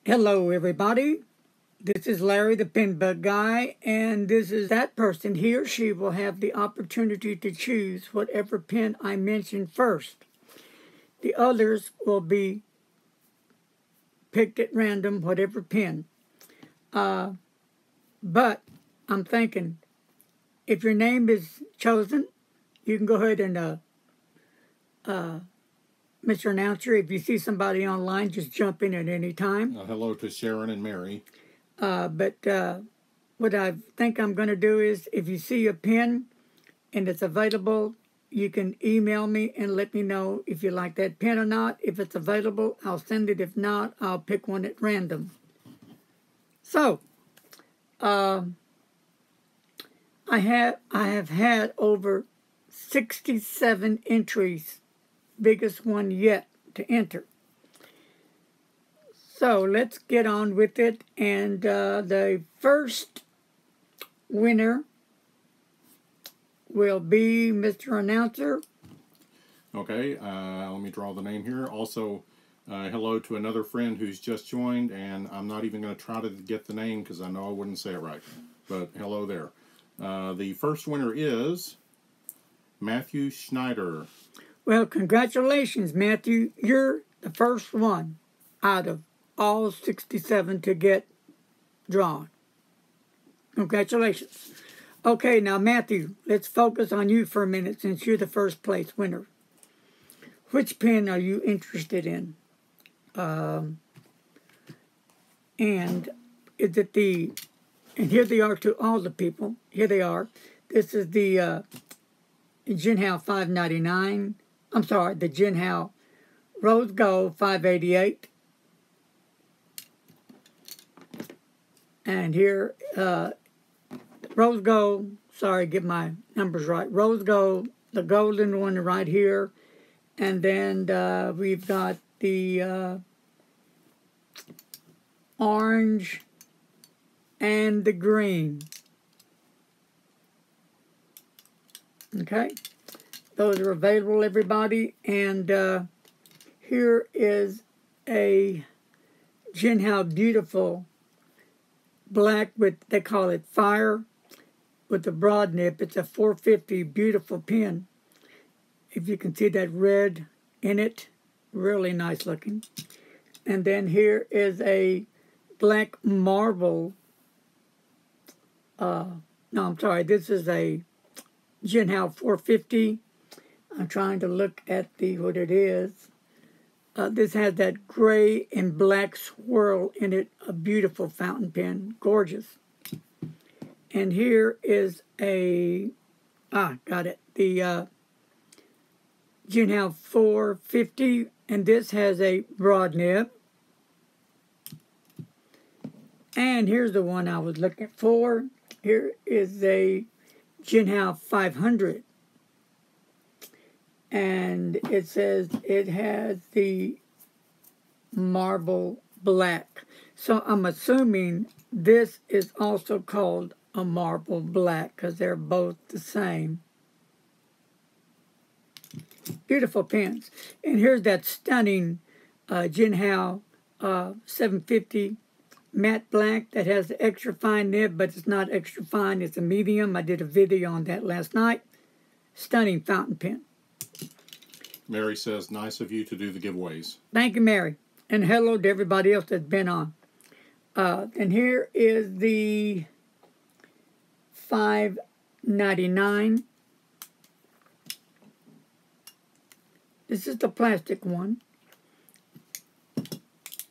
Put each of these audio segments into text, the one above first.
Hello, everybody. This is Larry the Pin Bug Guy, and this is that person. He or she will have the opportunity to choose whatever pin I mention first. The others will be picked at random, whatever pin. But I'm thinking, if your name is chosen, you can go ahead and, Mr. Announcer, if you see somebody online, just jump in at any time. Hello to Sharon and Mary. But what I think I'm going to do is, if you see a pin and it's available, you can email me and let me know if you like that pin or not. If it's available, I'll send it. If not, I'll pick one at random. So, I have had over 67 entries, biggest one yet to enter. So let's get on with it, and the first winner will be Mr. Announcer. Okay, let me draw the name here. Also, hello to another friend who's just joined, and I'm not even going to try to get the name because I know I wouldn't say it right. But hello there. The first winner is Matthew Schneider. Well, congratulations, Matthew. You're the first one out of all 67 to get drawn. Congratulations. Okay, now, Matthew, let's focus on you for a minute since you're the first place winner. Which pin are you interested in? And is it the, and here they are to all the people. Here they are. This is the Jinhao 599. I'm sorry, the Jinhao Rose Gold 588. And here, Rose Gold, sorry, get my numbers right. Rose Gold, the golden one right here. And then we've got the orange and the green. Okay, those are available, everybody. And here is a Jinhao Beautiful black with, they call it fire, with the broad nip. It's a 450 beautiful pin. If you can see that red in it, really nice looking. And then here is a black marble. No, I'm sorry. This is a Jinhao 450. I'm trying to look at what it is. This has that gray and black swirl in it. A beautiful fountain pen. Gorgeous. And here is a, got it. The Jinhao 450, and this has a broad nib. And here's the one I was looking for. Here is a Jinhao 500. And it says it has the marble black. So I'm assuming this is also called a marble black because they're both the same. Beautiful pins. And here's that stunning Jinhao 750 matte black that has the extra fine nib, but it's not extra fine. It's a medium. I did a video on that last night. Stunning fountain pen. Mary says, nice of you to do the giveaways. Thank you, Mary. And hello to everybody else that's been on. And here is the 599. This is the plastic one.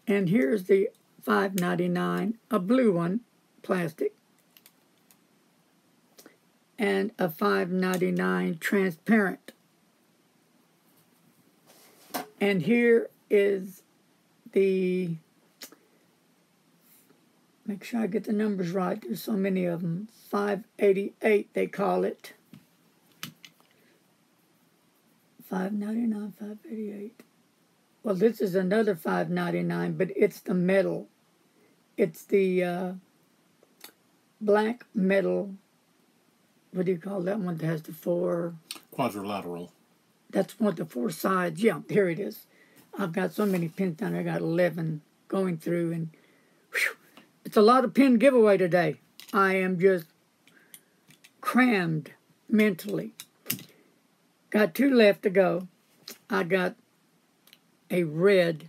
And here's the 599, a blue one, plastic. And a 599 transparent. And here is the, make sure I get the numbers right, there's so many of them, 588 they call it. 599, 588. Well, this is another 599, but it's the metal. It's the black metal, what do you call that one that has the four? Quadrilateral. That's one of the four sides. Yeah, here it is. I've got so many pins down there. I got 11 going through, and Whew, it's a lot of pin giveaway today. I am just crammed mentally. Got 2 left to go. I got a red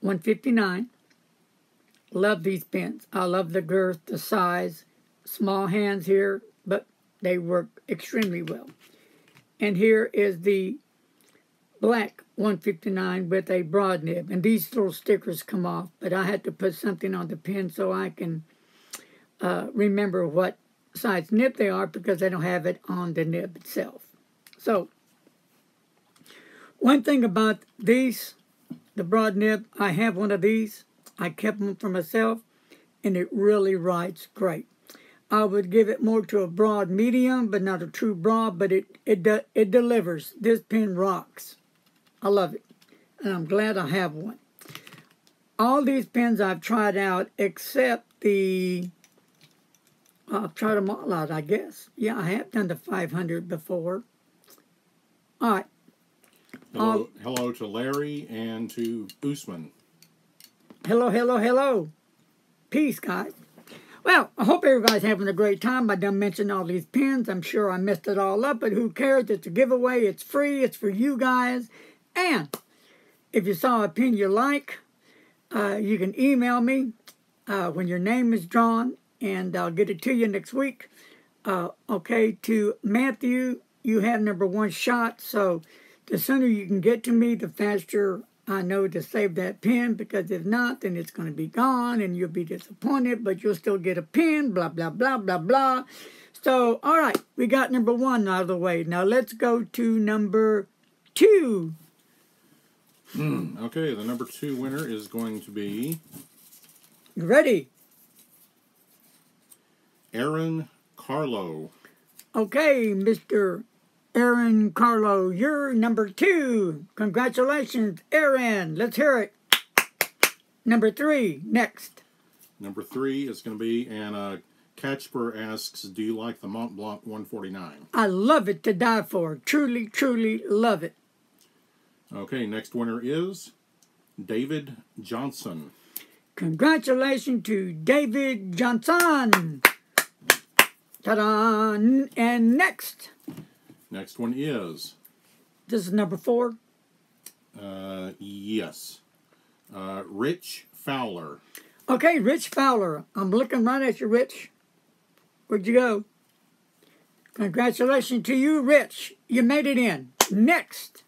159. Love these pins. I love the girth, the size. Small hands here, but they work extremely well. And here is the black 159 with a broad nib. And these little stickers come off, but I had to put something on the pin so I can remember what size nib they are because I don't have it on the nib itself. So, one thing about these, the broad nib, I have one of these. I kept them for myself, and it really writes great. I would give it more to a broad medium, but not a true broad, but it delivers. This pen rocks. I love it, and I'm glad I have one. All these pens I've tried out, except the, I've tried them all out, I guess. Yeah, I have done the 500 before. All right. Hello to Larry and to Usman. Hello, hello, hello. Peace, guys. Well, I hope everybody's having a great time. I done mentioned all these pins. I'm sure I messed it all up, but who cares? It's a giveaway. It's free. It's for you guys. And if you saw a pin you like, you can email me when your name is drawn, and I'll get it to you next week. Okay, to Matthew, you have #1 shot, so the sooner you can get to me, the faster I know to save that pin, because if not, then it's going to be gone and you'll be disappointed, but you'll still get a pin, blah, blah, blah, blah, blah. So, all right, we got #1 out of the way. Now let's go to #2. Okay, the #2 winner is going to be You ready? Aaron Carlo. Okay, Mr. Aaron Carlo, you're #2. Congratulations, Aaron. Let's hear it. #3, next. #3 is going to be Anna Catchper asks, do you like the Mont Blanc 149? I love it to die for. Truly, truly love it. Okay, next winner is David Johnson. Congratulations to David Johnson. Ta-da! And next. Next one is... This is #4. Yes. Rich Fowler. Okay, Rich Fowler. I'm looking right at you, Rich. Where'd you go? Congratulations to you, Rich. You made it in. Next.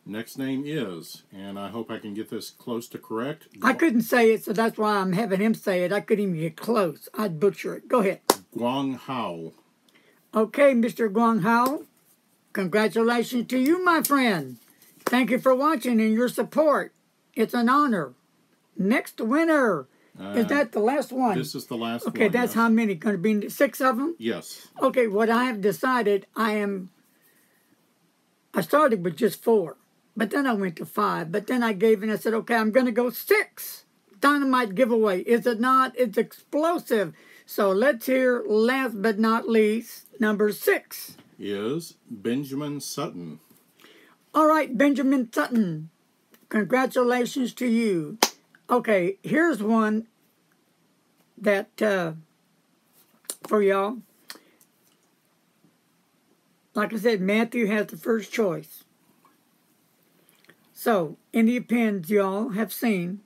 Next name is, and I hope I can get this close to correct. I couldn't say it, so that's why I'm having him say it. I couldn't even get close. I'd butcher it. Go ahead. Guang Hao. Okay, Mr. Guang Hao. Congratulations to you, my friend. Thank you for watching and your support. It's an honor. Next winner. Is that the last one? This is the last one. Okay, that's yes. how many? Going to be 6 of them? Yes. Okay, what I have decided, I started with just 4. But then I went to 5. But then I gave and I said, okay, I'm going to go 6. Dynamite giveaway. Is it not? It's explosive. So let's hear, last but not least, #6. Is Benjamin Sutton. All right, Benjamin Sutton. Congratulations to you. Okay, here's one that, for y'all. Like I said, Matthew has the first choice. So, any pins y'all have seen,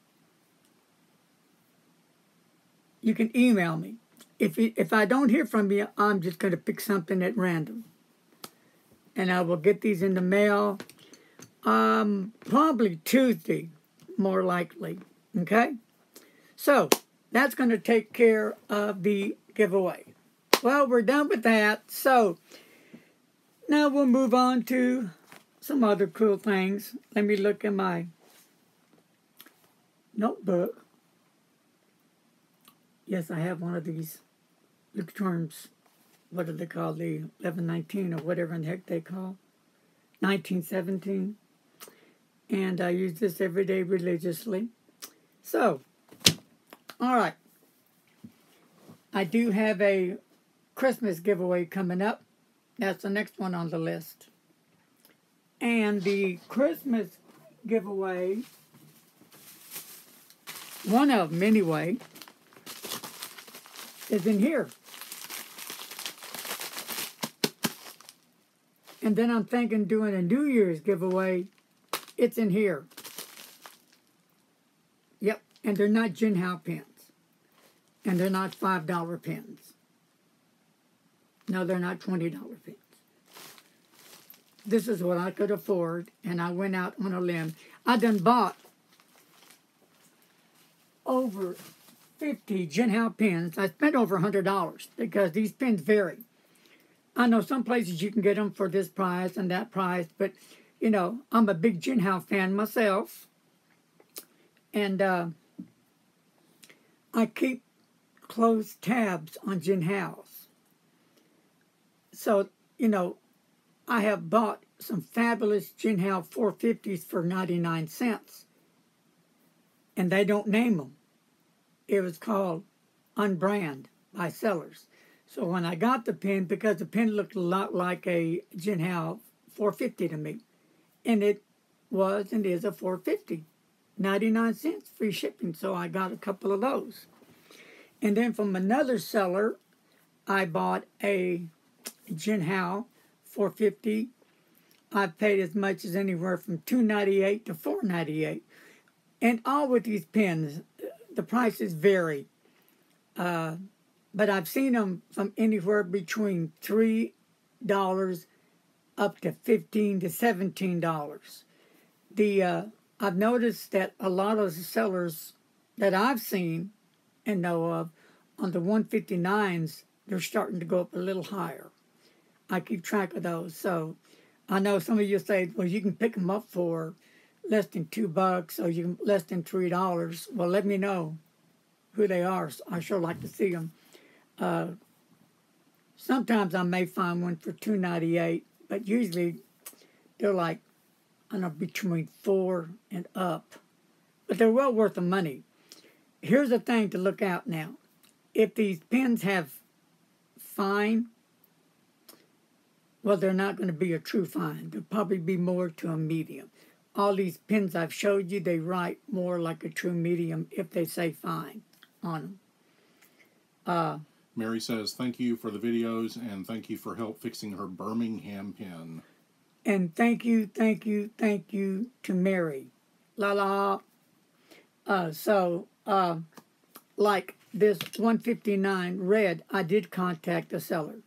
you can email me. If I don't hear from you, I'm just going to pick something at random. And I will get these in the mail probably Tuesday, more likely. Okay? So, that's going to take care of the giveaway. Well, we're done with that. So, now we'll move on to some other cool things. Let me look in my notebook. Yes, I have one of these Leuchtturms. What do they call? The 1119 or whatever in the heck they call. 1917. And I use this every day religiously. So, all right. I do have a Christmas giveaway coming up. That's the next one on the list. And the Christmas giveaway, one of them anyway, is in here. And then I'm thinking doing a New Year's giveaway. It's in here. Yep, and they're not Jinhao pens. And they're not $5 pens. No, they're not $20 pens. This is what I could afford, and I went out on a limb. I done bought over 50 Jinhao pens. I spent over $100 because these pens vary. I know some places you can get them for this price and that price, but, you know, I'm a big Jinhao fan myself. And I keep close tabs on Jinhaos. So, you know, I have bought some fabulous Jinhao 450s for 99 cents. And they don't name them. It was called Unbrand by Sellers. So when I got the pen, because the pen looked a lot like a Jinhao 450 to me, and it was and is a 450, 99 cents free shipping. So I got a couple of those. And then from another seller, I bought a Jinhao 450. I paid as much as anywhere from $2.98 to $4.98. And all with these pens, the prices vary. But I've seen them from anywhere between $3 up to $15 to $17. I've noticed that a lot of the sellers that I've seen and know of on the 159s, they're starting to go up a little higher. I keep track of those. So I know some of you say, well, you can pick them up for less than $2 or you can less than $3. Well, let me know who they are. I sure like to see them. Sometimes I may find one for $2.98, but usually they're like, I don't know, between $4 and up. But they're well worth the money. Here's the thing to look out now. If these pens have fine, well, they're not going to be a true fine. They'll probably be more to a medium. All these pens I've showed you, they write more like a true medium if they say fine on them. Mary says, thank you for the videos and thank you for help fixing her Birmingham pen. And thank you to Mary. La la. Like this 159 red, I did contact the seller.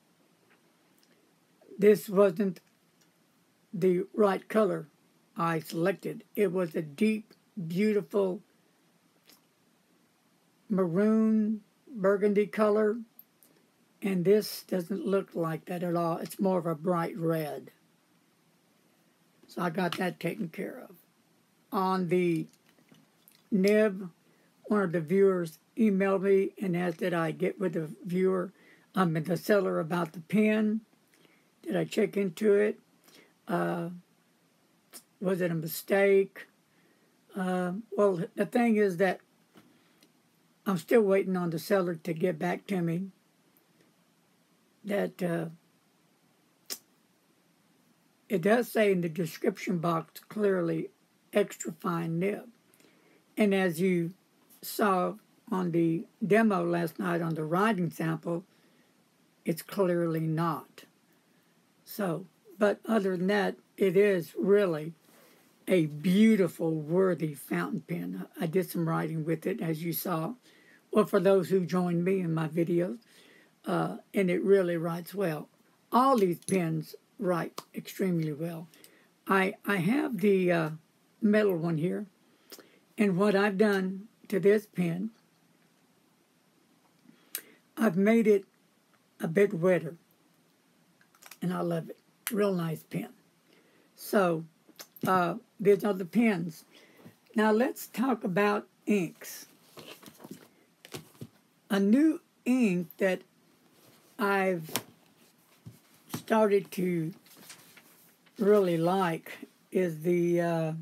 This wasn't the right color I selected. It was a deep, beautiful maroon burgundy color. And this doesn't look like that at all. It's more of a bright red. So I got that taken care of. On the nib, one of the viewers emailed me and asked that I get with the seller about the pen. Did I check into it? Was it a mistake? Well, the thing is that I'm still waiting on the seller to get back to me. That it does say in the description box clearly extra fine nib. And as you saw on the demo last night on the writing sample, it's clearly not. So, but other than that, it is really a beautiful, worthy fountain pen. I did some writing with it, as you saw. Well, for those who joined me in my videos, and it really writes well. All these pens write extremely well. I have the metal one here, and what I've done to this pen, I've made it a bit wetter, and I love it. Real nice pen. So, there's other pens. Now let's talk about inks. A new ink that I've started to really like is the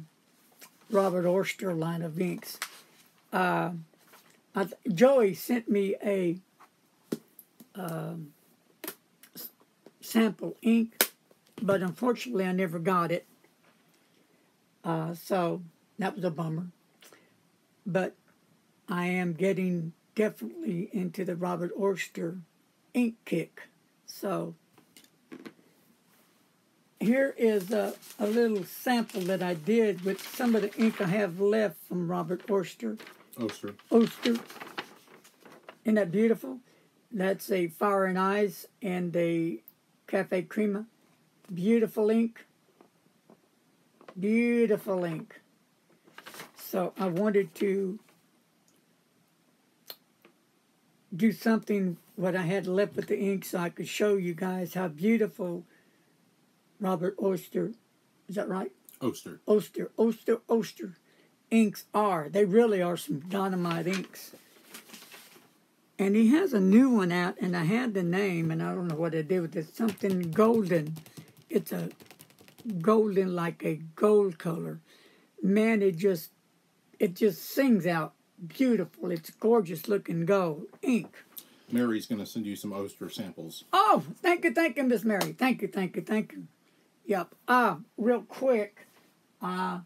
Robert Oyster line of inks. Joey sent me a sample ink, but unfortunately I never got it. So that was a bummer. But I am getting definitely into the Robert Oyster ink kick. So here is a little sample that I did with some of the ink I have left from Robert Oyster. Oyster. Isn't that beautiful? That's a Fire and Ice and a Cafe Crema. Beautiful ink. Beautiful ink. So I wanted to do something what I had left with the ink so I could show you guys how beautiful Robert Oyster, is that right? Oyster inks are. They really are some dynamite inks. And he has a new one out, and I had the name, and I don't know what I did with it. Something golden. It's a golden, like a gold color. Man, it just sings out beautiful. It's gorgeous looking gold ink. Mary's going to send you some Oyster samples. Oh, thank you, Miss Mary. Thank you. Yep. Real quick, I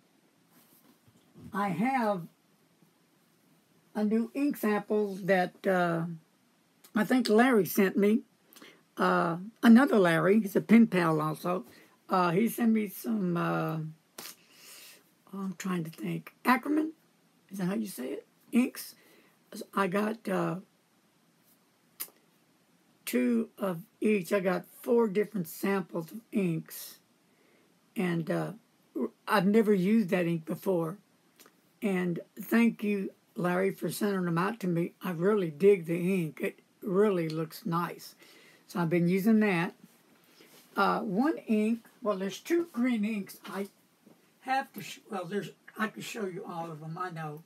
have a new ink sample that I think Larry sent me. Another Larry, he's a pen pal also. He sent me some, I'm trying to think, Ackerman, is that how you say it? Inks. I got 2 of each. I got 4 different samples of inks. And I've never used that ink before. And thank you, Larry, for sending them out to me. I really dig the ink. It really looks nice. So I've been using that. One ink, well, there's 2 green inks. I have to, I could show you all of them, I know.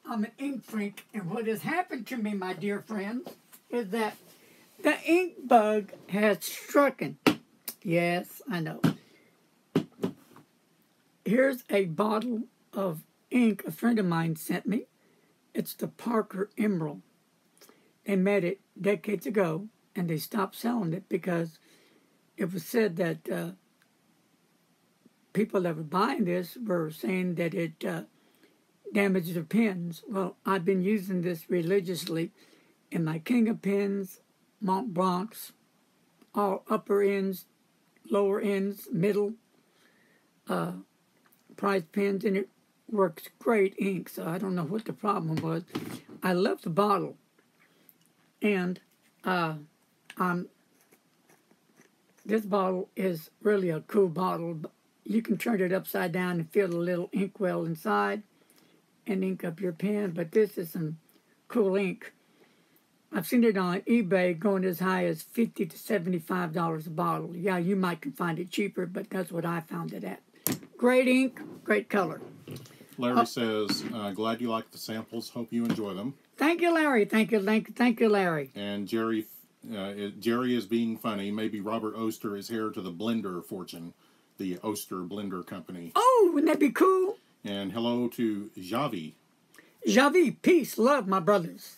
I'm an ink freak, and what has happened to me, my dear friends, is that the ink bug has strucken. Yes, I know. Here's a bottle of ink a friend of mine sent me. It's the Parker Emerald. They made it decades ago, and they stopped selling it because it was said that people that were buying this were saying that it damaged their pens. Well, I've been using this religiously in my King of Pens, Mont Blancs, all upper ends, lower ends, middle, prize pens, and it works great ink, so I don't know what the problem was. I love the bottle, and this bottle is really a cool bottle. You can turn it upside down and feel the little inkwell inside and ink up your pen, but this is some cool ink. I've seen it on eBay going as high as $50 to $75 a bottle. Yeah, you might can find it cheaper, but that's what I found it at. Great ink, great color. Larry says, glad you like the samples. Hope you enjoy them. Thank you, Larry. Thank you, Larry. And Jerry is being funny. Maybe Robert Oyster is heir to the blender fortune, the Oyster Blender Company. Oh, wouldn't that be cool? And hello to Javi. Javi, peace, love, my brothers.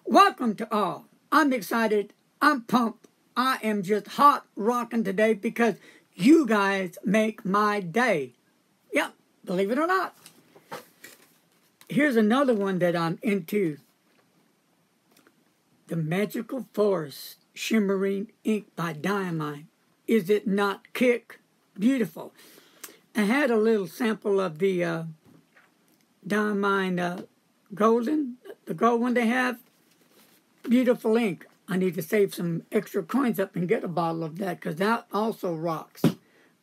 Welcome to all. I'm excited. I'm pumped. I am just hot rocking today because you guys make my day. Yep, believe it or not. Here's another one that I'm into. The Magical Forest Shimmering Ink by Diamine. Is it not kick? Beautiful. I had a little sample of the Diamine Golden, the gold one they have. Beautiful ink. I need to save some extra coins up and get a bottle of that because that also rocks.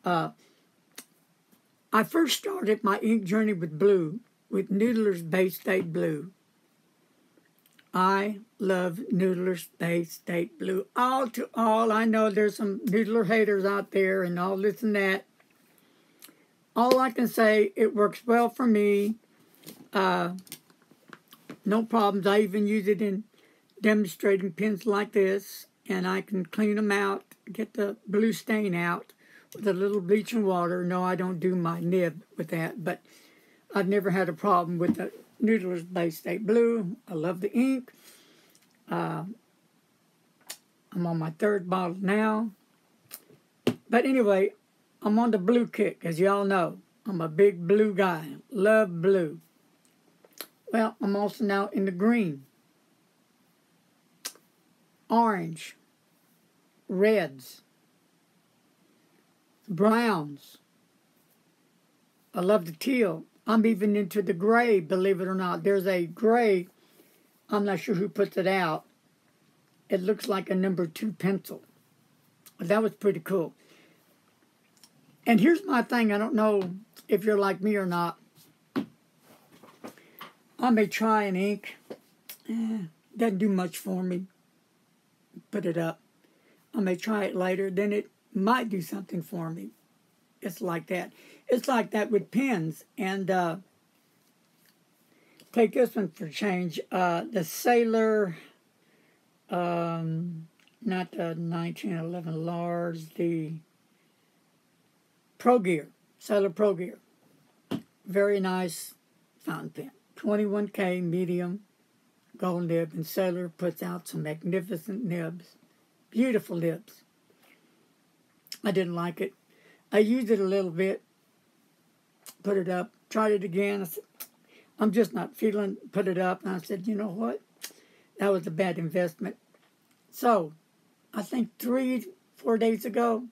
I first started my ink journey with blue, with Noodler's Bay State Blue. I love Noodler's Bay State Blue. All to all, I know there's some Noodler haters out there and all this and that. All I can say, it works well for me. No problems. I even use it in demonstrating pens like this, and I can clean them out, get the blue stain out with a little bleach and water. No, I don't do my nib with that, but I've never had a problem with the Noodler's Bay State Blue. I love the ink. I'm on my 3rd bottle now. But anyway, I'm on the blue kick, as y'all know. I'm a big blue guy. Love blue. Well, I'm also now in the green. orange, reds, browns. I love the teal. I'm even into the gray, believe it or not. There's a gray, I'm not sure who puts it out. It looks like a number 2 pencil. That was pretty cool. And here's my thing. I don't know if you're like me or not. I may try an ink. Doesn't do much for me. Put it up. I may try it later. Then it might do something for me. It's like that. It's like that with pens. And take this one for change. The Sailor, not the 1911 Lars, the Pro Gear, Sailor Pro Gear. Very nice fountain pen. 21K medium gold nib, and Sailor puts out some magnificent nibs. Beautiful nibs. I didn't like it. I used it a little bit, put it up, tried it again. I said, I'm just not feeling, put it up. And I said, you know what? That was a bad investment. So, I think 3-4 days ago,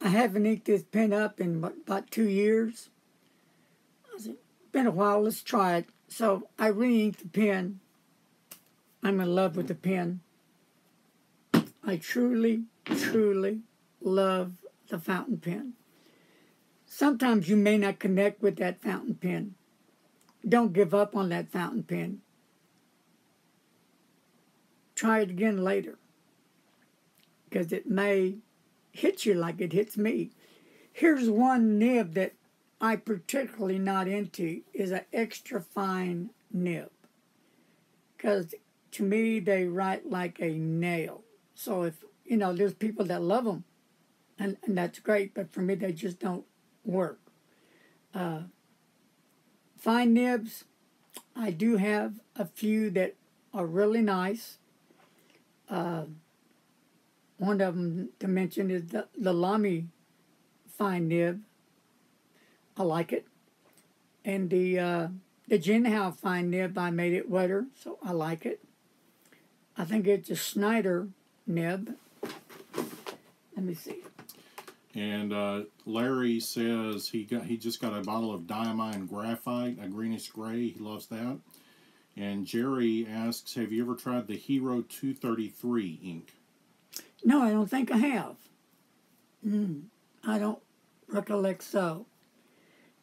I haven't inked this pen up in about 2 years. I said, been a while, let's try it. So, I re-inked the pen. I'm in love with the pen. I truly, truly love the fountain pen. Sometimes you may not connect with that fountain pen. Don't give up on that fountain pen. Try it again later, because it may hit you like it hits me. Here's one nib that I particularly not into, is an extra fine nib, because to me they write like a nail. So if, you know, there's people that love them, and that's great, but for me they just don't work. Fine nibs, I do have a few that are really nice. One of them to mention is the Lamy fine nib. I like it. And the Jinhao fine nib, I made it wetter, so I like it. I think it's a Schneider nib. Let me see. And Larry says he just got a bottle of Diamine Graphite, a greenish gray. He loves that. And Jerry asks, have you ever tried the Hero 233 ink? No, I don't think I have. I don't recollect so.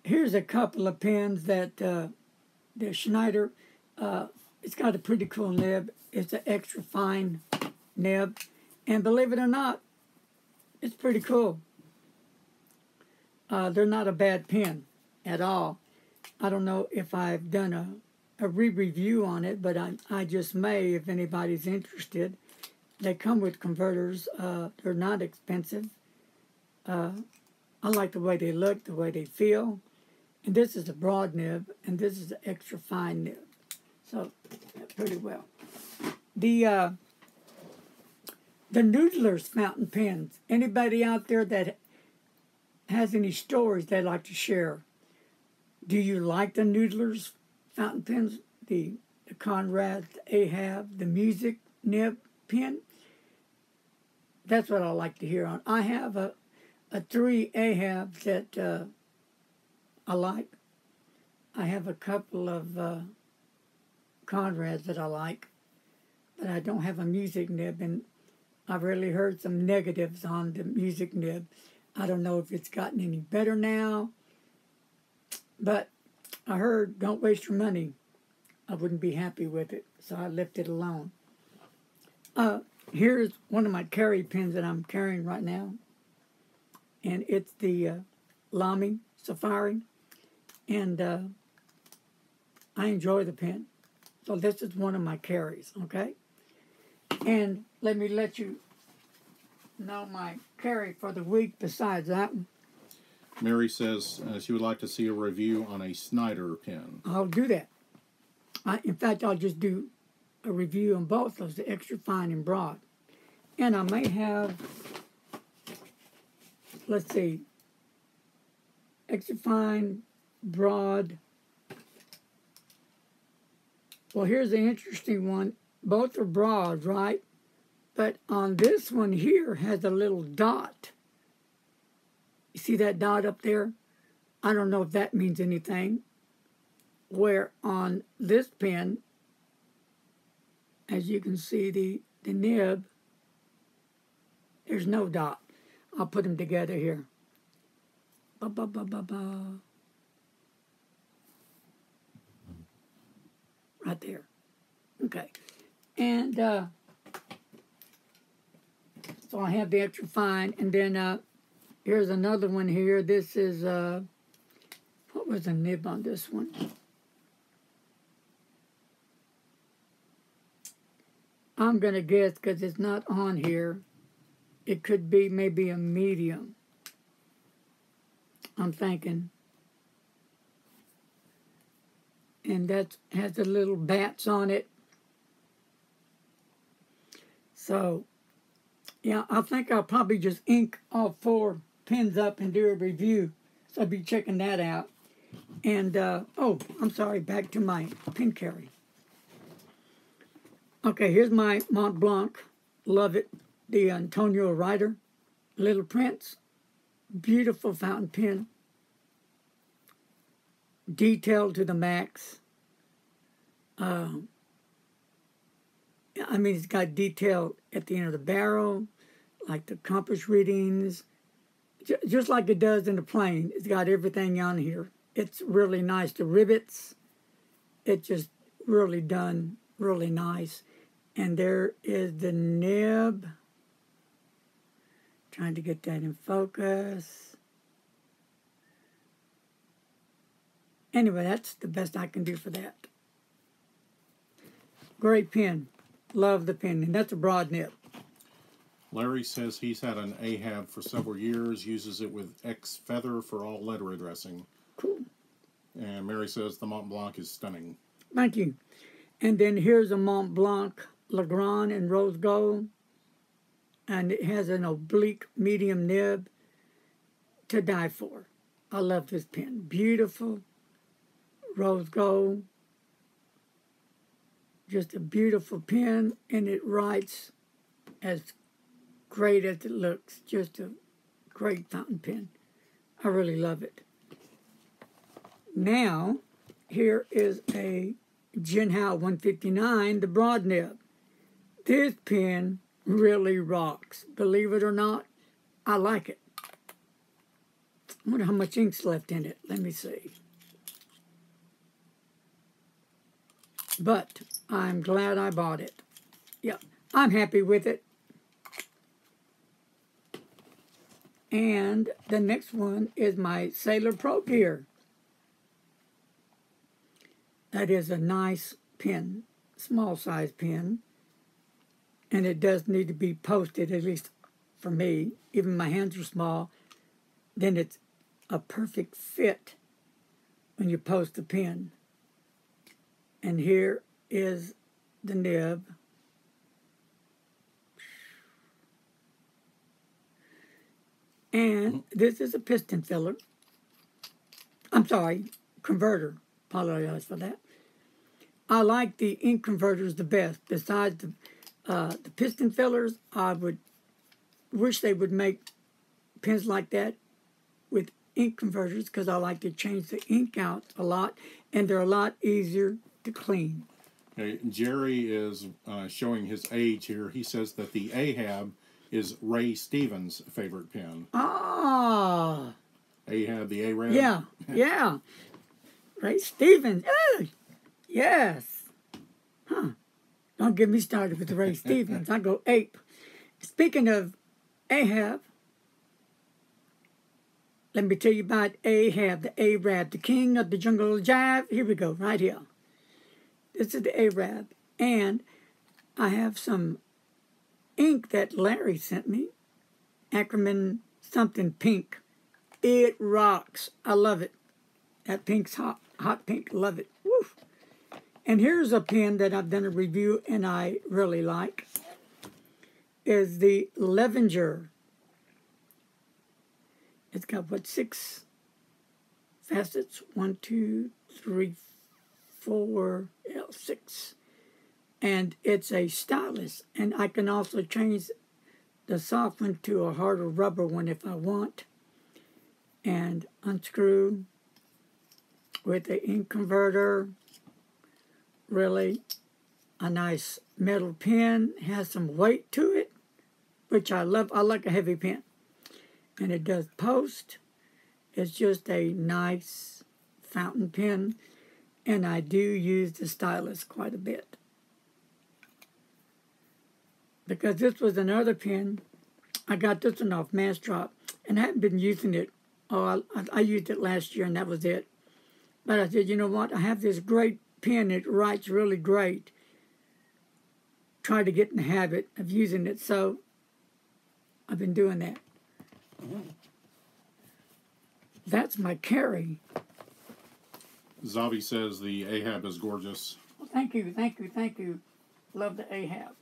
Here's a couple of pens that the Schneider, it's got a pretty cool nib. It's an extra fine nib. And believe it or not, it's pretty cool. They're not a bad pen at all. I don't know if I've done a re-review on it, but I just may if anybody's interested. They come with converters. They're not expensive. I like the way they look, the way they feel. And this is a broad nib, and this is an extra fine nib. So, pretty well. The Noodler's fountain pens. Anybody out there that has any stories they'd like to share? Do you like the Noodler's fountain pens? The Conrad, the Ahab, the music nib pen? That's what I like to hear on. I have a 3 Ahab that I like. I have a couple of Conrads that I like, but I don't have a music nib, and I've really heard some negatives on the music nib. I don't know if it's gotten any better now, but I heard don't waste your money. I wouldn't be happy with it, so I left it alone. Here's one of my carry pens that I'm carrying right now, and it's the Lamy Safari, and I enjoy the pen. So this is one of my carries, okay? And let me let you know my carry for the week besides that one. Mary says she would like to see a review on a Schneider pen. I'll do that. In fact, I'll just do a review on both those, the extra fine and broad. And I may have, let's see, extra fine, broad. Well, here's an interesting one. both are broad, right? But on this one here has a little dot. You see that dot up there? I don't know if that means anything. Where on this pen, as you can see, the nib, there's no dot. I'll put them together here. Ba, ba, ba, ba, ba. Right there. Okay. And so I have the extra fine. And then here's another one here. This is, what was the nib on this one? I'm going to guess because it's not on here. It could be maybe a medium. I'm thinking. And that has the little bats on it. So, yeah, I think I'll probably just ink all 4 pens up and do a review. So I'll be checking that out. And, oh, I'm sorry, back to my pen carry. Okay, here's my Mont Blanc. Love it. The Antonio Ryder Little Prince. Beautiful fountain pen. Detailed to the max. I mean, it's got detail at the end of the barrel, like the compass readings, just like it does in the plane. It's got everything on here. It's really nice. The rivets, it's just really done really nice. And there is the nib. Trying to get that in focus. Anyway, that's the best I can do for that. Great pen. Love the pen. And that's a broad nib. Larry says he's had an Ahab for several years, uses it with X feather for all letter addressing. Cool. And Mary says the Mont Blanc is stunning. Thank you. And then here's a Mont Blanc Legrand in rose gold. And it has an oblique medium nib to die for. I love this pen. Beautiful. Rose gold. Just a beautiful pen, and it writes as great as it looks. Just a great fountain pen. I really love it. Now, here is a Jinhao 159, the broad nib. This pen really rocks. Believe it or not, I like it. I wonder how much ink's left in it. Let me see. But I'm glad I bought it. Yeah, I'm happy with it. And the next one is my Sailor Pro Gear. That is a nice pen, small size pen. And it does need to be posted, at least for me. Even my hands are small. Then it's a perfect fit when you post the pen. And here is the nib. And this is a piston filler. I'm sorry, converter. Apologize for that. I like the ink converters the best. Besides the piston fillers, I would wish they would make pens like that with ink converters because I like to change the ink out a lot, and they're a lot easier to clean. Okay, Jerry is showing his age here. He says that the Ahab is Ray Stevens' favorite pen. Ah. Ahab, the Arab? Yeah, yeah. Ray Stevens. Oh, yes. Huh. Don't get me started with Ray Stevens. I go ape. Speaking of Ahab, let me tell you about Ahab, the Arab, the king of the jungle of jive. Here we go, right here. This is the Arab. And I have some ink that Larry sent me. Ackerman something pink. It rocks. I love it. That pink's hot. Hot pink. Love it. Woo. And here's a pen that I've done a review and I really like. Is the Levenger. It's got, what, 6 facets? 1, 2, 3, 4, 6. and it's a stylus, and I can also change the soft one to a harder rubber one if I want, and unscrew with the ink converter. Really a nice metal pen, has some weight to it, which I love. I like a heavy pen, and it does post. It's just a nice fountain pen, and I do use the stylus quite a bit. Because this was another pen, I got this one off Mass Drop, and I haven't been using it. Oh, I used it last year, and that was it. But I said, you know what? I have this great pen. It writes really great. Try to get in the habit of using it, so I've been doing that. That's my carry. Zavi says the Ahab is gorgeous. Well, thank you, thank you, thank you. Love the Ahab.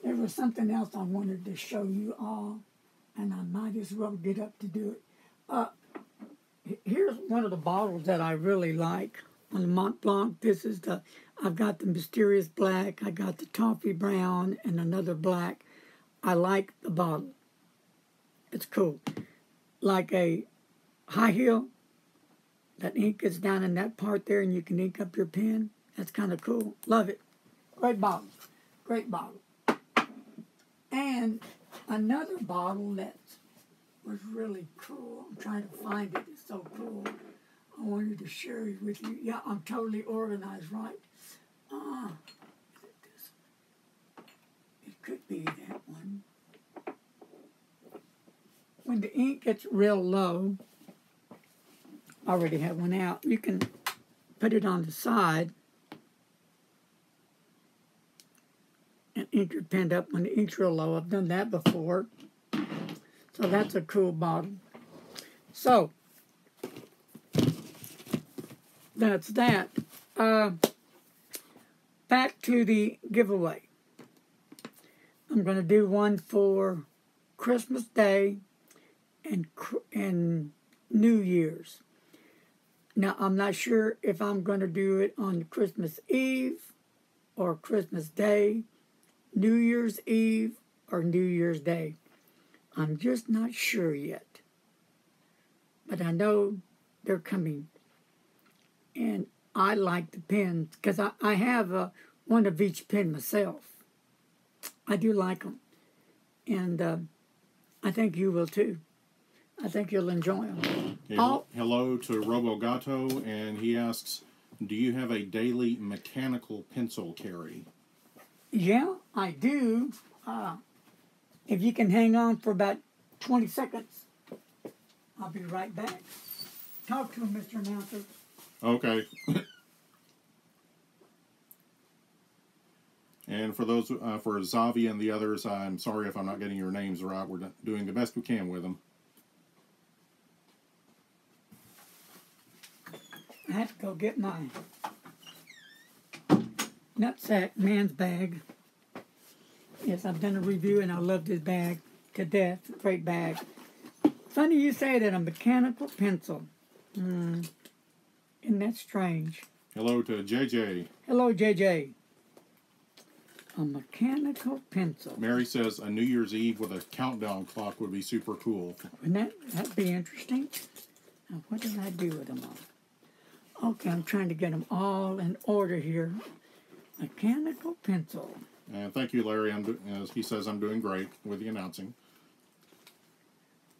There was something else I wanted to show you all, and I might as well get up to do it. Here's one of the bottles that I really like on the Mont Blanc. This is I've got the Mysterious Black, I got the Toffee Brown, and another black. I like the bottle. It's cool. Like a high heel, that ink is down in that part there, and you can ink up your pen. That's kind of cool. Love it. Great bottle. Great bottle. And another bottle that was really cool. I'm trying to find it. It's so cool. I wanted to share it with you. Yeah, I'm totally organized, right? Is it this one? It could be that one. When the ink gets real low, I already have one out. You can put it on the side and ink your pen up when the ink's real low. I've done that before. So that's a cool bottle. So, that's that. Back to the giveaway. I'm going to do one for Christmas Day and New Year's. Now, I'm not sure if I'm going to do it on Christmas Eve or Christmas Day, New Year's Eve or New Year's Day. I'm just not sure yet. But I know they're coming. And I like the pens because I have one of each pen myself. I do like them. And I think you will too. I think you'll enjoy them. Okay, hello to RoboGato, and he asks, do you have a daily mechanical pencil carry? Yeah, I do. If you can hang on for about 20 seconds, I'll be right back. Talk to him, Mr. Announcer. Okay. And for those, for Zavi and the others, I'm sorry if I'm not getting your names right. We're doing the best we can with them. I have to go get my nutsack man's bag. Yes, I've done a review and I love this bag to death. Great bag. Funny you say that, a mechanical pencil. Isn't that strange? Hello to JJ. Hello, JJ. A mechanical pencil. Mary says a New Year's Eve with a countdown clock would be super cool. Wouldn't that'd be interesting? Now, what did I do with them all? Okay, I'm trying to get them all in order here. Mechanical pencil. And thank you, Larry. As he says, I'm doing great with the announcing.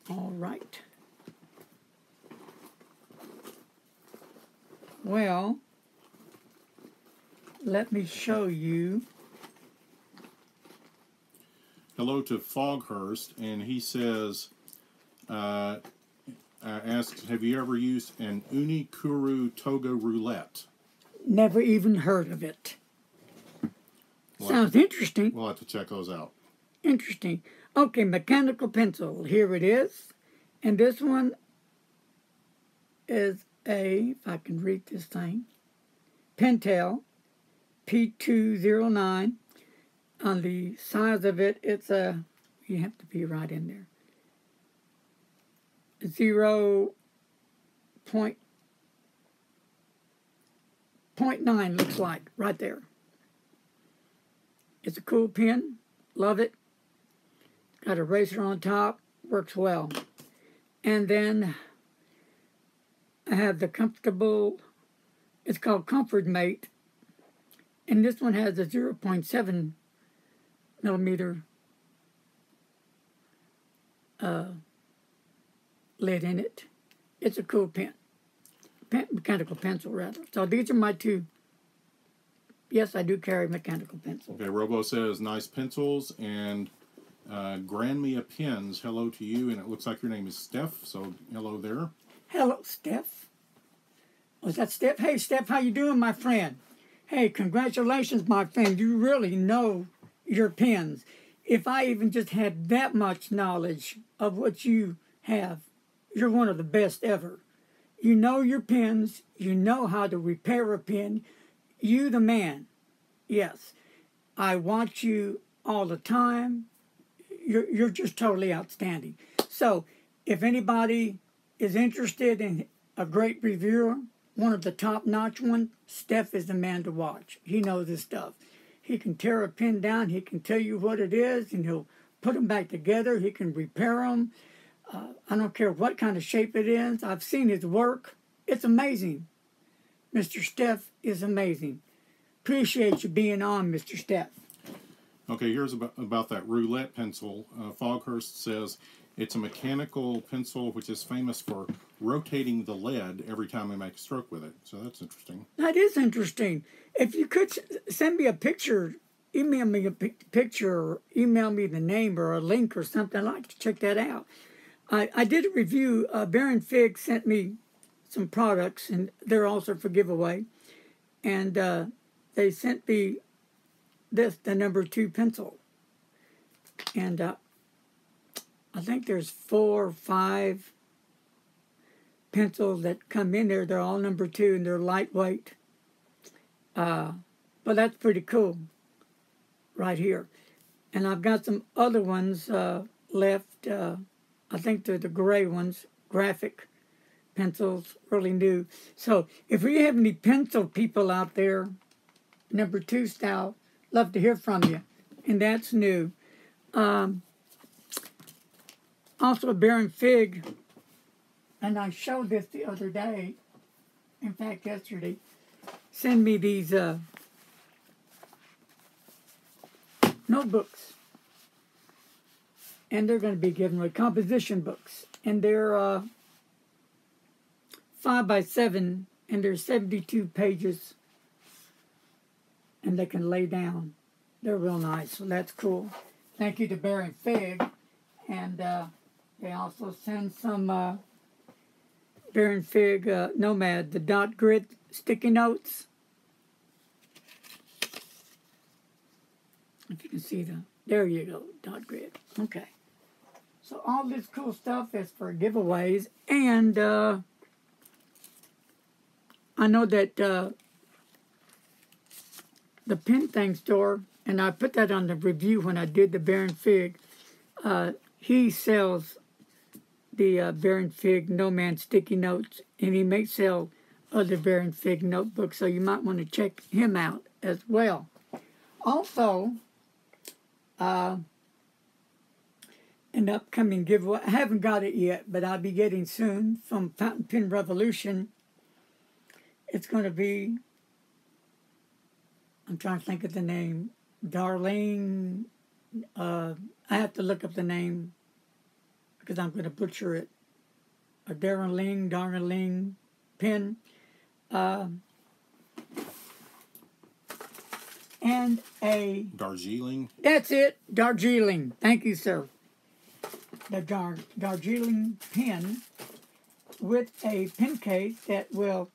All right. Well, let me show you. Hello to Foghurst, and he says, asks, have you ever used an Unikuru Toga roulette? Never even heard of it. Sounds interesting. We'll have to check those out. Interesting. Okay, mechanical pencil. Here it is. And this one is if I can read this thing, Pentel P209. On the size of it, it's you have to be right in there, 0.0 .9 looks like right there. It's a cool pen. Love it. Got a eraser on top. Works well. And then I have the comfortable, it's called Comfort Mate. And this one has a 0.7 millimeter lid in it. It's a cool pen. Mechanical pencil, rather. So these are my two. Yes, I do carry mechanical pencils. Okay, Robo says, nice pencils, and Grandmia Pens, hello to you, and it looks like your name is Steph, so hello there. Hello, Steph. Was that Steph? Hey, Steph, how you doing, my friend? Hey, congratulations, my friend. You really know your pens. If I even just had that much knowledge of what you have, you're one of the best ever. You know your pens. You know how to repair a pen. You the man. Yes. I watch you all the time. You're just totally outstanding. So, if anybody is interested in a great reviewer, one of the top-notch ones, Steph is the man to watch. He knows his stuff. He can tear a pen down. He can tell you what it is, and he'll put them back together. He can repair them. I don't care what kind of shape it is. I've seen his work. It's amazing. Mr. Steph is amazing. Appreciate you being on, Mr. Steph. Okay, here's about that roulette pencil. Foghurst says, it's a mechanical pencil which is famous for rotating the lead every time we make a stroke with it. So that's interesting. That is interesting. If you could send me a picture, email me a picture, or email me the name or a link or something, I'd like to check that out. I did a review. Baron Fig sent me some products, and they're also for giveaway. And they sent me this, the number 2 pencil. And I think there's 4 or 5 pencils that come in there. They're all number 2, and they're lightweight. But that's pretty cool right here. And I've got some other ones left. I think they're the gray ones, graphic pencils, really new. So if we have any pencil people out there, number 2 style, love to hear from you. And that's new. Also, Baron Fig, and I showed this the other day, in fact, yesterday, send me these notebooks. And they're going to be given away composition books. And they're 5 by 7, and they're 72 pages. And they can lay down. They're real nice, so that's cool. Thank you to Baron Fig. And they also send some Baron Fig Nomad, the dot grid sticky notes. If you can see them. There you go, dot grid. Okay. So all this cool stuff is for giveaways. And I know that the Pen Thing store, and I put that on the review when I did the Baron Fig, he sells the Baron Fig Nomad sticky notes, and he may sell other Baron Fig notebooks, so you might want to check him out as well. Also, an upcoming giveaway, I haven't got it yet, but I'll be getting soon from Fountain Pen Revolution. It's going to be, I'm trying to think of the name, Darlene, I have to look up the name because I'm going to butcher it. A Darlene pen. And a... Darjeeling? That's it, Darjeeling. Thank you, sir. The Darjeeling pen with a pen case that will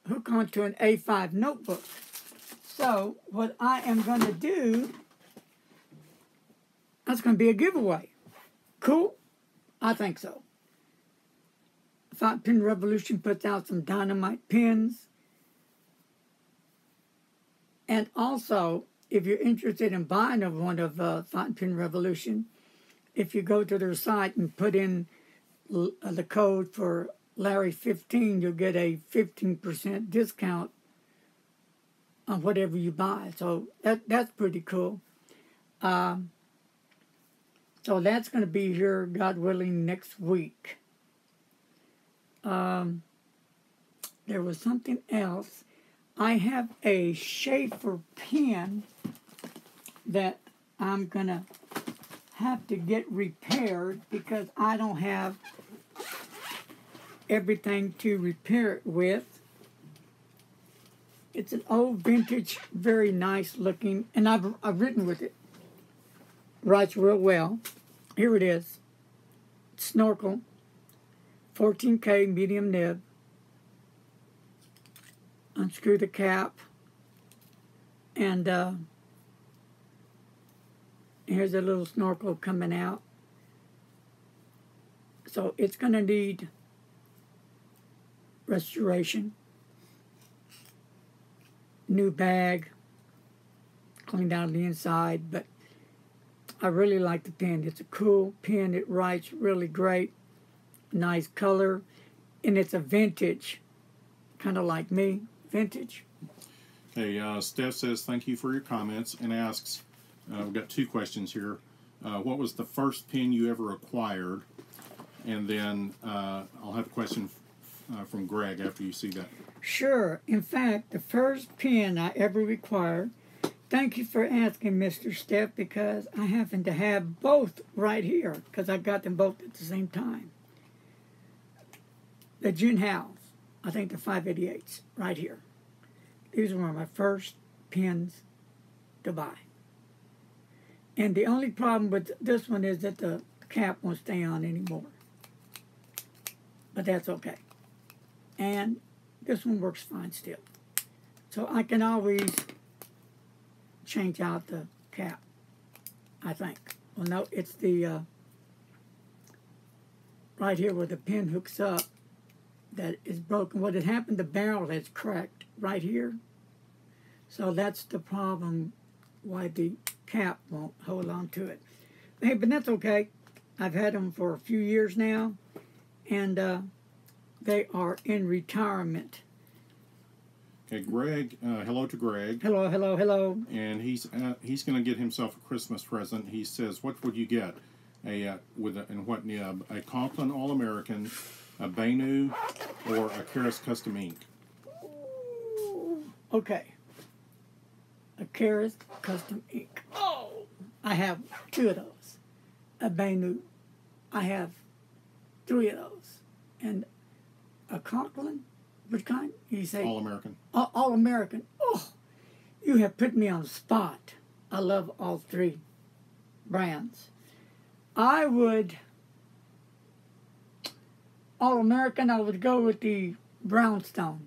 hook onto an A5 notebook. So what I am going to do, that's going to be a giveaway. Cool? I think so. Fountain Pen Revolution puts out some dynamite pens. And also, if you're interested in buying one of Fountain Pen Revolution, if you go to their site and put in the code for Larry15, you'll get a 15% discount on whatever you buy. So that's pretty cool. So that's going to be here, God willing, next week. There was something else. I have a Schaefer pen that I'm going to have to get repaired because I don't have everything to repair it with. It's an old vintage, very nice looking, and I've written with it. Writes real well. Here it is. Snorkel, 14K medium nib. Unscrew the cap, and here's a little snorkel coming out. So it's going to need restoration. New bag, cleaned out the inside, but I really like the pen. It's a cool pen. It writes really great, nice color, and it's a vintage, kind of like me, vintage. Okay, Steph says thank you for your comments and asks, we've got two questions here. What was the first pen you ever acquired? And then I'll have a question from Greg after you see that. Sure. In fact, the first pen I ever acquired, thank you for asking, Mr. Steph, because I happen to have both right here because I got them both at the same time. The Junhaus, I think the 588s, right here. These were my first pens to buy. And the only problem with this one is that the cap won't stay on anymore. But that's okay. And this one works fine still. So I can always change out the cap, I think. Well, no, it's the right here where the pen hooks up that is broken. What had happened, the barrel has cracked right here. So that's the problem why the cap won't hold on to it. Hey, but that's okay. I've had them for a few years now, and they are in retirement. Okay, Greg. Hello to Greg. Hello, hello, hello. And he's going to get himself a Christmas present. He says, "What would you get? And what nib? A Conklin All American, a Benu, or a Karas Custom Ink?" Okay. A Karas Custom Ink. Oh, I have 2 of those. A Benu. I have 3 of those. And a Conklin. Which kind? You say All American. All American. Oh, you have put me on the spot. I love all 3 brands. I would, All American, I would go with the Brownstone.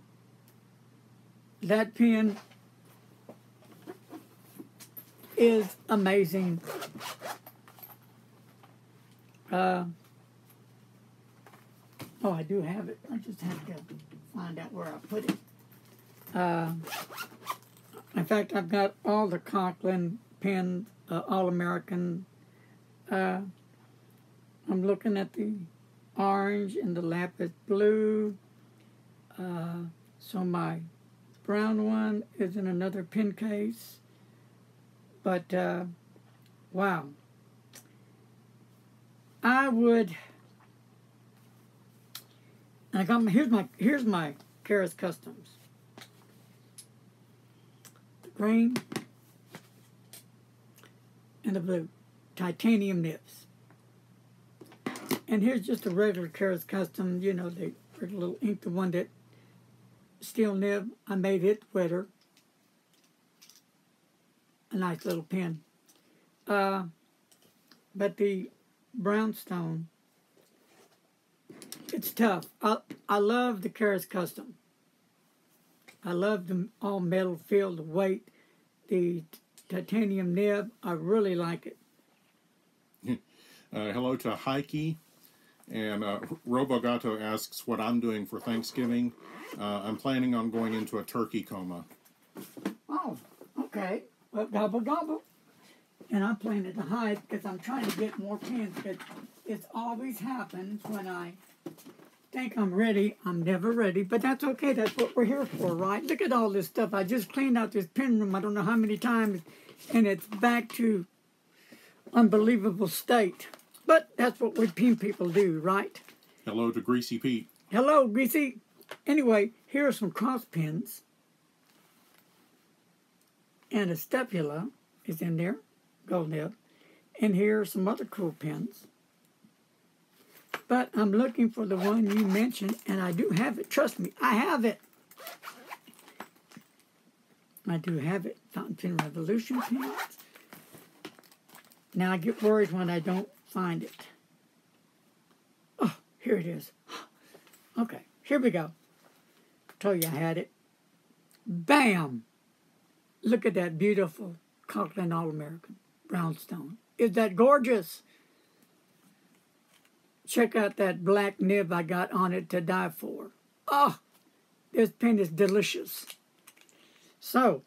That pen is amazing. Oh, I do have it. I just have to find out where I put it. In fact, I've got all the Conklin pens, All-American. I'm looking at the orange and the lapis blue. So my brown one is in another pen case. But, wow. I would... I got here's my Karas Customs. The green and the blue. Titanium nibs. And here's just a regular Karas Custom, you know, the little ink, the one that steel nib. I made it wetter. A nice little pen. But the Brownstone, it's tough. I love the Karas Custom. I love the all metal feel, the weight, the titanium nib. I really like it. Hello to Heike. And Robogato asks what I'm doing for Thanksgiving. I'm planning on going into a turkey coma. Oh, okay. Well, gobble, gobble. And I'm planning to hide because I'm trying to get more pens. Because it always happens when I think I'm ready. I'm never ready, but that's okay. That's what we're here for, right? Look at all this stuff. I just cleaned out this pen room I don't know how many times, and it's back to unbelievable state. But that's what we pen people do, right? Hello to Greasy Pete. Hello, Greasy. Anyway, here are some cross pins. And a stepula is in there, gold nib. And here are some other cool pins. But I'm looking for the one you mentioned, and I do have it. Trust me, I have it. I do have it. Fountain Pen Revolution pins. Now I get worried when I don't find it. Oh, here it is. Okay, here we go. Told you I had it. Bam! Look at that beautiful Conklin All-American brownstone. Is that gorgeous? Check out that black nib I got on it to die for. Oh, this pen is delicious. So,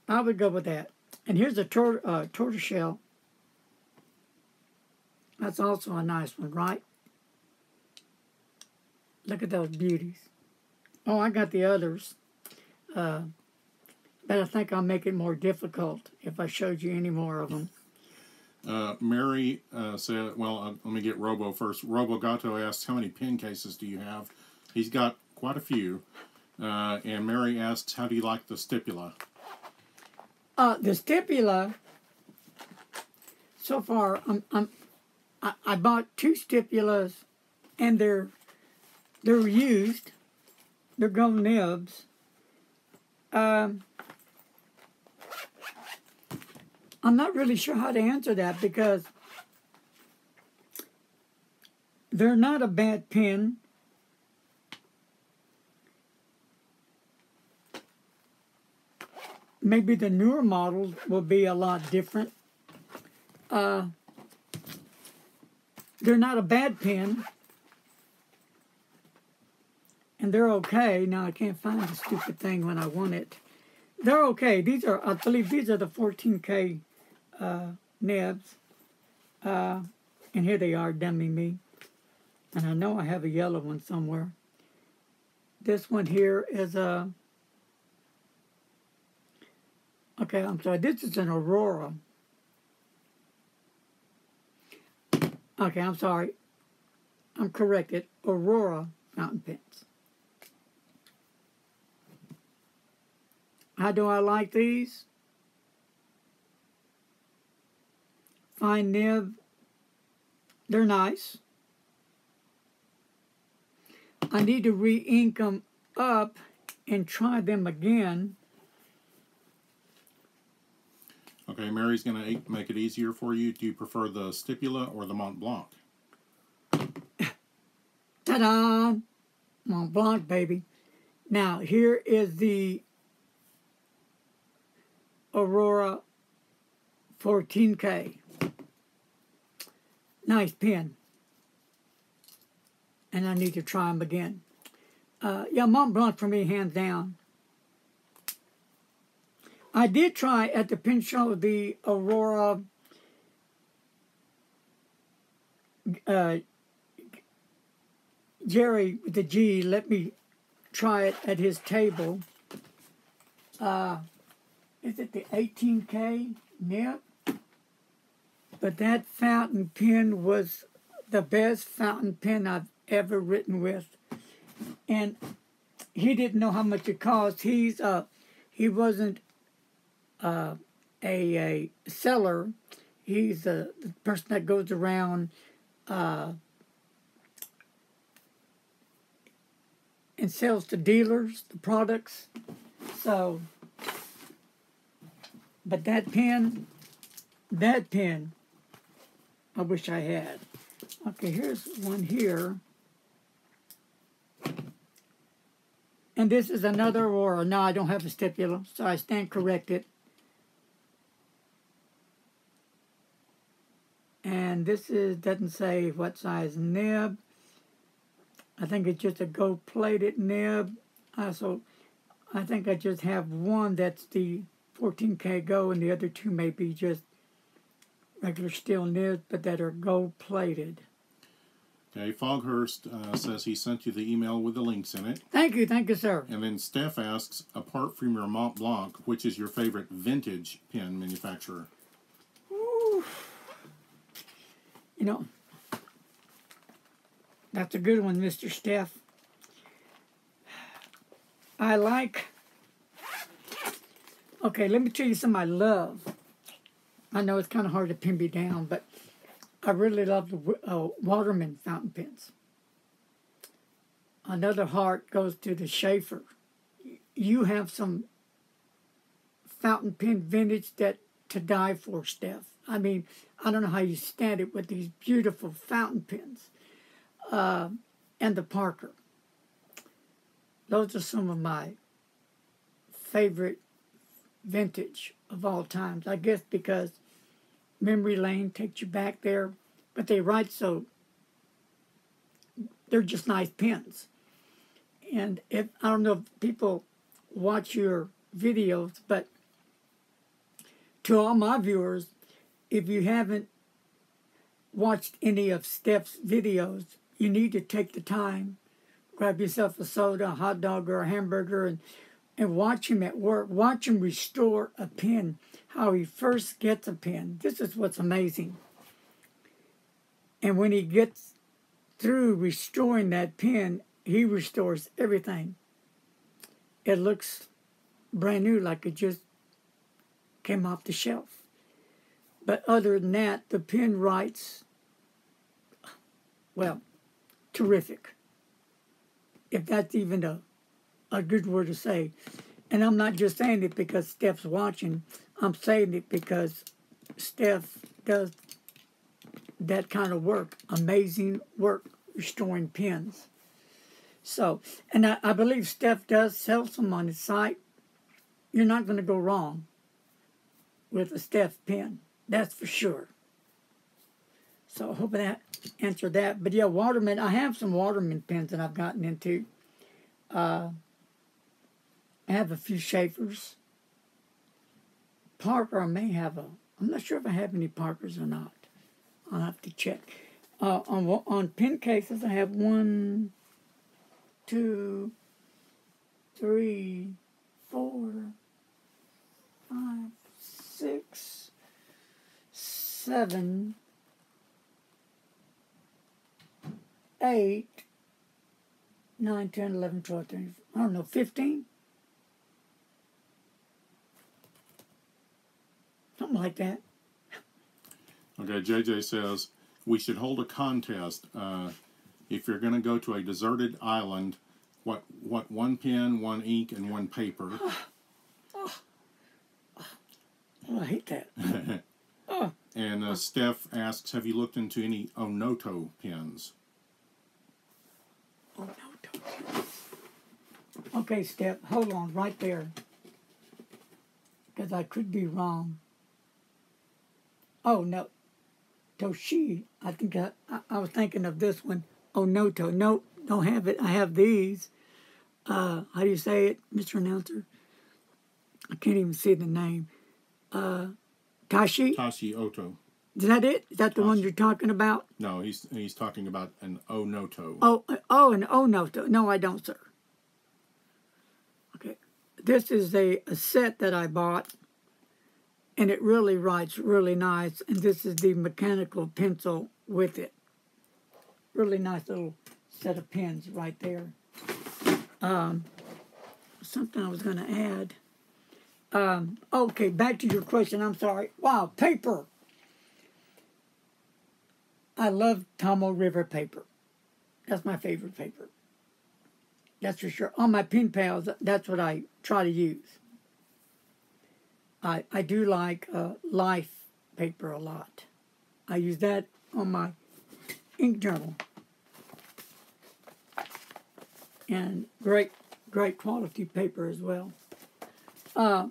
I would go with that. And here's a tortoiseshell. That's also a nice one, right? Look at those beauties. Oh, I got the others. But I think I'll make it more difficult if I showed you any more of them. Mary said, well, let me get Robo first. Robo Gato asks, how many pen cases do you have? He's got quite a few. And Mary asks, how do you like the stipula? The stipula, so far, I bought 2 stipulas, and they're used. They're gold nibs. I'm not really sure how to answer that because they're not a bad pen. Maybe the newer models will be a lot different. They're not a bad pen. And they're okay. Now I can't find the stupid thing when I want it. They're okay. These are, I believe these are the 14K nibs. And here they are, dummy me. And I know I have a yellow one somewhere. This one here is a... Okay, I'm sorry. This is an Aurora. Okay, I'm sorry. I'm corrected. Aurora fountain pens. How do I like these? Fine nib. They're nice. I need to re-ink them up and try them again. Okay, Mary's going to make it easier for you. Do you prefer the stipula or the Mont Blanc? Ta-da! Mont Blanc, baby. Now, here is the Aurora 14K. Nice pen. And I need to try them again. Yeah, Mont Blanc for me, hands down. I did try at the pen show the Aurora Jerry with the G let me try it at his table. Is it the 18K nib? But that fountain pen was the best fountain pen I've ever written with. And he didn't know how much it cost. He wasn't a seller. He's the person that goes around and sells to dealers the products. So, but that pen, I wish I had. Okay, here's one here. And this is another Aurora. No, I don't have a stipula, so I stand corrected. And this doesn't say what size nib. I think it's just a gold-plated nib. So I think I just have one that's the 14K Go, and the other two may be just regular steel nibs, but that are gold-plated. Okay, Foghurst says he sent you the email with the links in it. Thank you, sir. And then Steph asks, apart from your Mont Blanc, which is your favorite vintage pen manufacturer? Ooh. You know, that's a good one, Mr. Steph. I like... Okay, let me tell you some I love. I know it's kind of hard to pin me down, but I really love the Waterman fountain pens. Another heart goes to the Schaefer. You have some fountain pen vintage that to die for, Steph. I mean, I don't know how you stand it with these beautiful fountain pens. And the Parker. Those are some of my favorite vintage of all times. I guess because memory lane takes you back there, but they write so, they're just nice pens. And if I don't know if people watch your videos, but to all my viewers, if you haven't watched any of Steph's videos, you need to take the time, grab yourself a soda, a hot dog, or a hamburger, and watch him at work. Watch him restore a pen, how he first gets a pen. This is what's amazing. And when he gets through restoring that pen, he restores everything. It looks brand new, like it just came off the shelf. But other than that, the pen writes, well, terrific. If that's even a good word to say. And I'm not just saying it because Steph's watching. I'm saying it because Steph does that kind of work. Amazing work restoring pens. So, and I believe Steph does sell some on his site. You're not going to go wrong with a Steph pen. That's for sure. So I hope that answered that. But yeah, Waterman, I have some Waterman pens that I've gotten into. I have a few Schaefers. Parker, I may have I'm not sure if I have any Parkers or not. I'll have to check. On pen cases, I have 1, 2, 3, 4, 5, 6, 7, 8, 9, 10, 11, 12, 13, I don't know, 15? Something like that. Okay, JJ says, we should hold a contest. If you're going to go to a deserted island, what 1 pen, 1 ink, and 1 paper? Oh, I hate that. And Steph asks, have you looked into any Onoto pens? Oh, no, don't. Okay, Steph, hold on right there. Because I could be wrong. Oh, no. Toshi. I think I was thinking of this one. Onoto. No, don't have it. I have these. How do you say it, Mr. Announcer? I can't even see the name. Tashi? Tashi Oto. Is that it? Is that the one you're talking about? No, he's talking about an Onoto. An Onoto. No, I don't, sir. Okay. This is a set that I bought, and it really writes really nice. And this is the mechanical pencil with it. Really nice little set of pens right there. Something I was going to add. Okay, back to your question. I'm sorry. Wow, paper. I love Tomoe River paper. That's my favorite paper. That's for sure. On my pen pals, that's what I try to use. I do like Life paper a lot. I use that on my ink journal. And great quality paper as well. I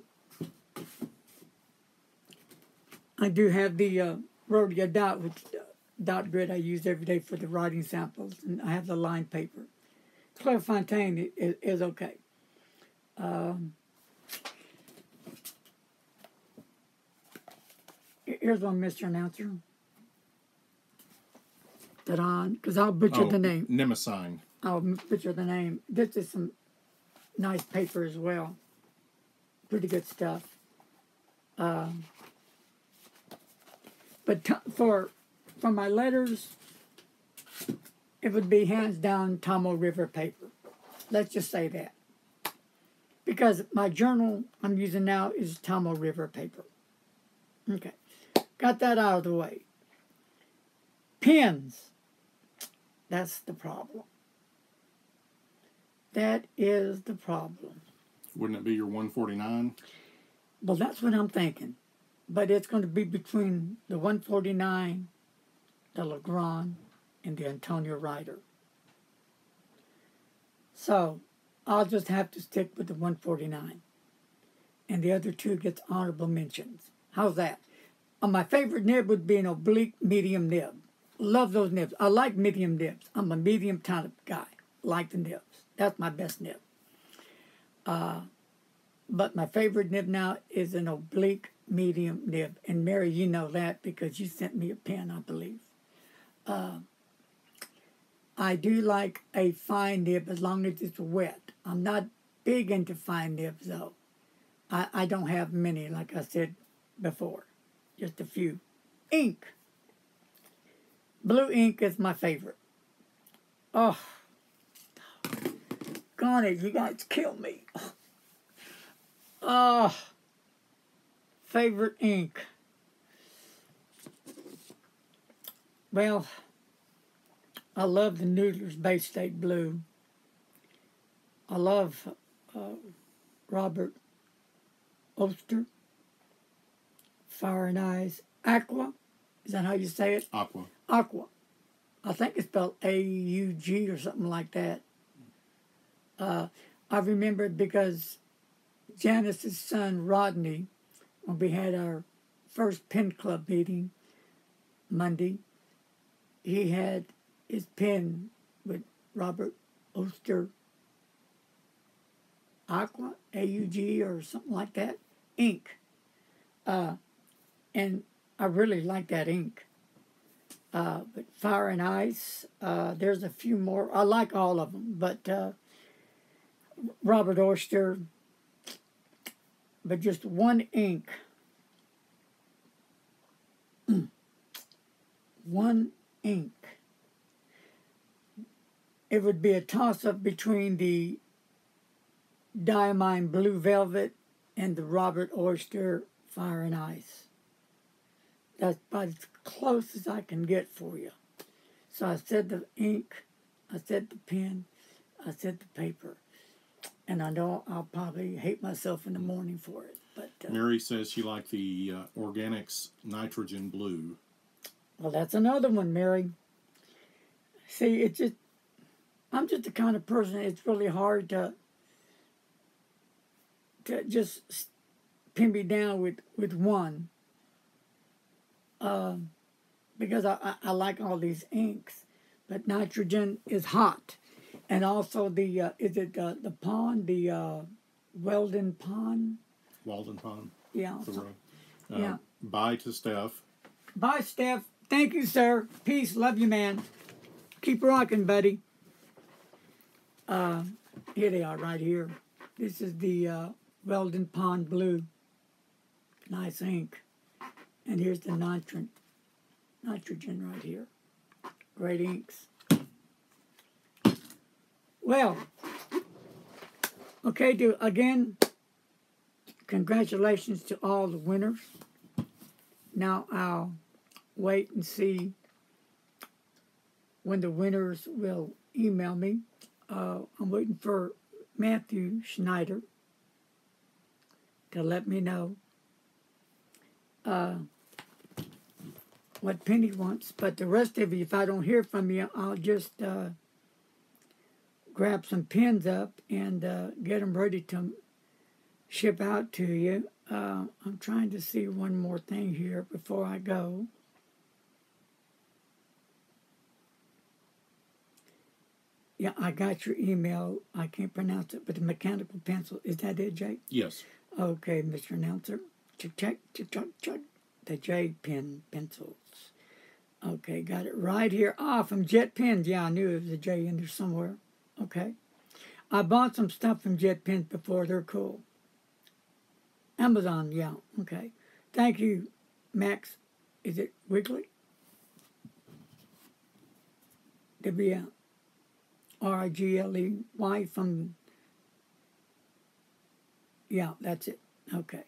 do have the Rhodia Dot, which dot grid I use every day for the writing samples, and I have the lined paper. Clairefontaine is okay. Here's one, Mr. Announcer. Taran, because I'll butcher the name. Nemesine. I'll butcher the name. This is some nice paper as well. Pretty good stuff. But for my letters, it would be hands down Tomoe River paper. Let's just say that. Because my journal I'm using now is Tomoe River paper. Okay. Got that out of the way. Pens. That's the problem. That is the problem. Wouldn't it be your 149? Well, that's what I'm thinking. But it's going to be between the 149, the Legrand, and the Antonio Ryder. So I'll just have to stick with the 149. And the other two gets honorable mentions. How's that? My favorite nib would be an oblique medium nib. Love those nibs. I like medium nibs. I'm a medium type guy. Like the nibs. That's my best nib. But my favorite nib now is an oblique medium nib. And Mary, you know that because you sent me a pen, I believe. I do like a fine nib as long as it's wet. I'm not big into fine nibs, though. I don't have many, like I said before. Just a few. Ink. Blue ink is my favorite. Oh. God, you guys kill me. Oh. Favorite ink. Well, I love the Noodler's Bay State Blue. I love Robert Oster. Fire and Ice. Aqua. Is that how you say it? Aqua. Aqua. I think it's spelled A-U-G or something like that. I remember it because Janice's son, Rodney, when we had our first pen club meeting Monday, he had his pen with Robert Oster Aqua, A-U-G or something like that, ink. And I really like that ink. But Fire and Ice, there's a few more. I like all of them, but Robert Oster, but just one ink. One ink. It would be a toss-up between the Diamine Blue Velvet and the Robert Oster Fire and Ice. That's about as close as I can get for you. So I said the ink, I said the pen, I said the paper. And I know I'll probably hate myself in the morning for it. But Mary says she liked the Organics Nitrogen Blue. Well, that's another one, Mary. See, I'm just the kind of person, it's really hard to just pin me down with one. Because I like all these inks. But nitrogen is hot. And also the, is it the pond, the Weldon Pond? Walden Pond. Yeah. Yeah. Bye to Steph. Bye, Steph. Thank you, sir. Peace. Love you, man. Keep rocking, buddy. Here they are right here. This is the Weldon Pond Blue. Nice ink. And here's the nitrogen right here. Great inks. Well, okay, again, congratulations to all the winners. Now I'll wait and see when the winners will email me. I'm waiting for Matthew Schneider to let me know what Penny wants. But the rest of you, if I don't hear from you, I'll just grab some pens up and get them ready to ship out to you. I'm trying to see one more thing here before I go. Yeah, I got your email. I can't pronounce it, but the mechanical pencil. Is that it, Jake? Yes. Okay, Mr. Announcer. Check. The J pen pencils. Okay, got it right here. Ah, from Jet Pens. Yeah, I knew it was a J in there somewhere. Okay. I bought some stuff from Jet Pens before. They're cool. Amazon, yeah. Okay. Thank you, Max. Is it Wigley? WRIGLEY from, yeah, that's it. Okay.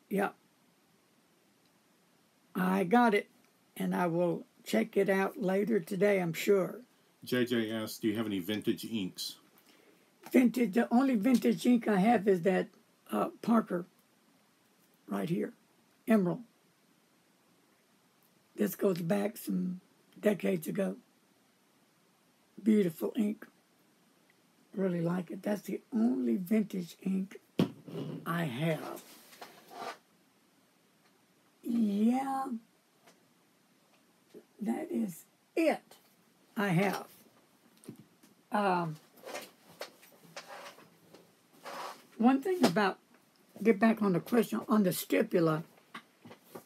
Yeah. I got it. And I will check it out later today, I'm sure. JJ asked, do you have any vintage inks? Vintage, the only vintage ink I have is that Parker right here, Emerald. This goes back some decades ago. Beautiful ink. Really like it. That's the only vintage ink I have. Yeah, that is it I have. One thing about, get back on the question, on the Stipula,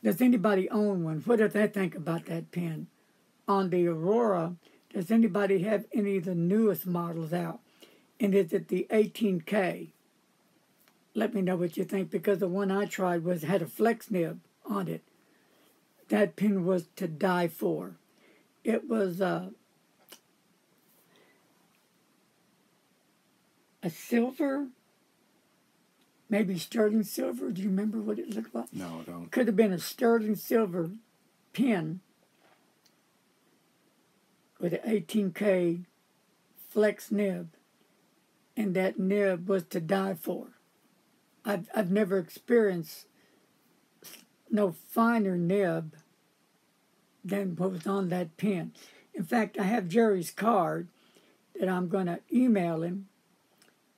does anybody own one? What do they think about that pen? On the Aurora, does anybody have any of the newest models out? And is it the 18K? Let me know what you think, because the one I tried had a flex nib on it. That pen was to die for. It was a silver, maybe sterling silver. Do you remember what it looked like? No, I don't. Could have been a sterling silver pen with an 18K flex nib, and that nib was to die for. I've never experienced no finer nib than what was on that pen. In fact, I have Jerry's card that I'm going to email him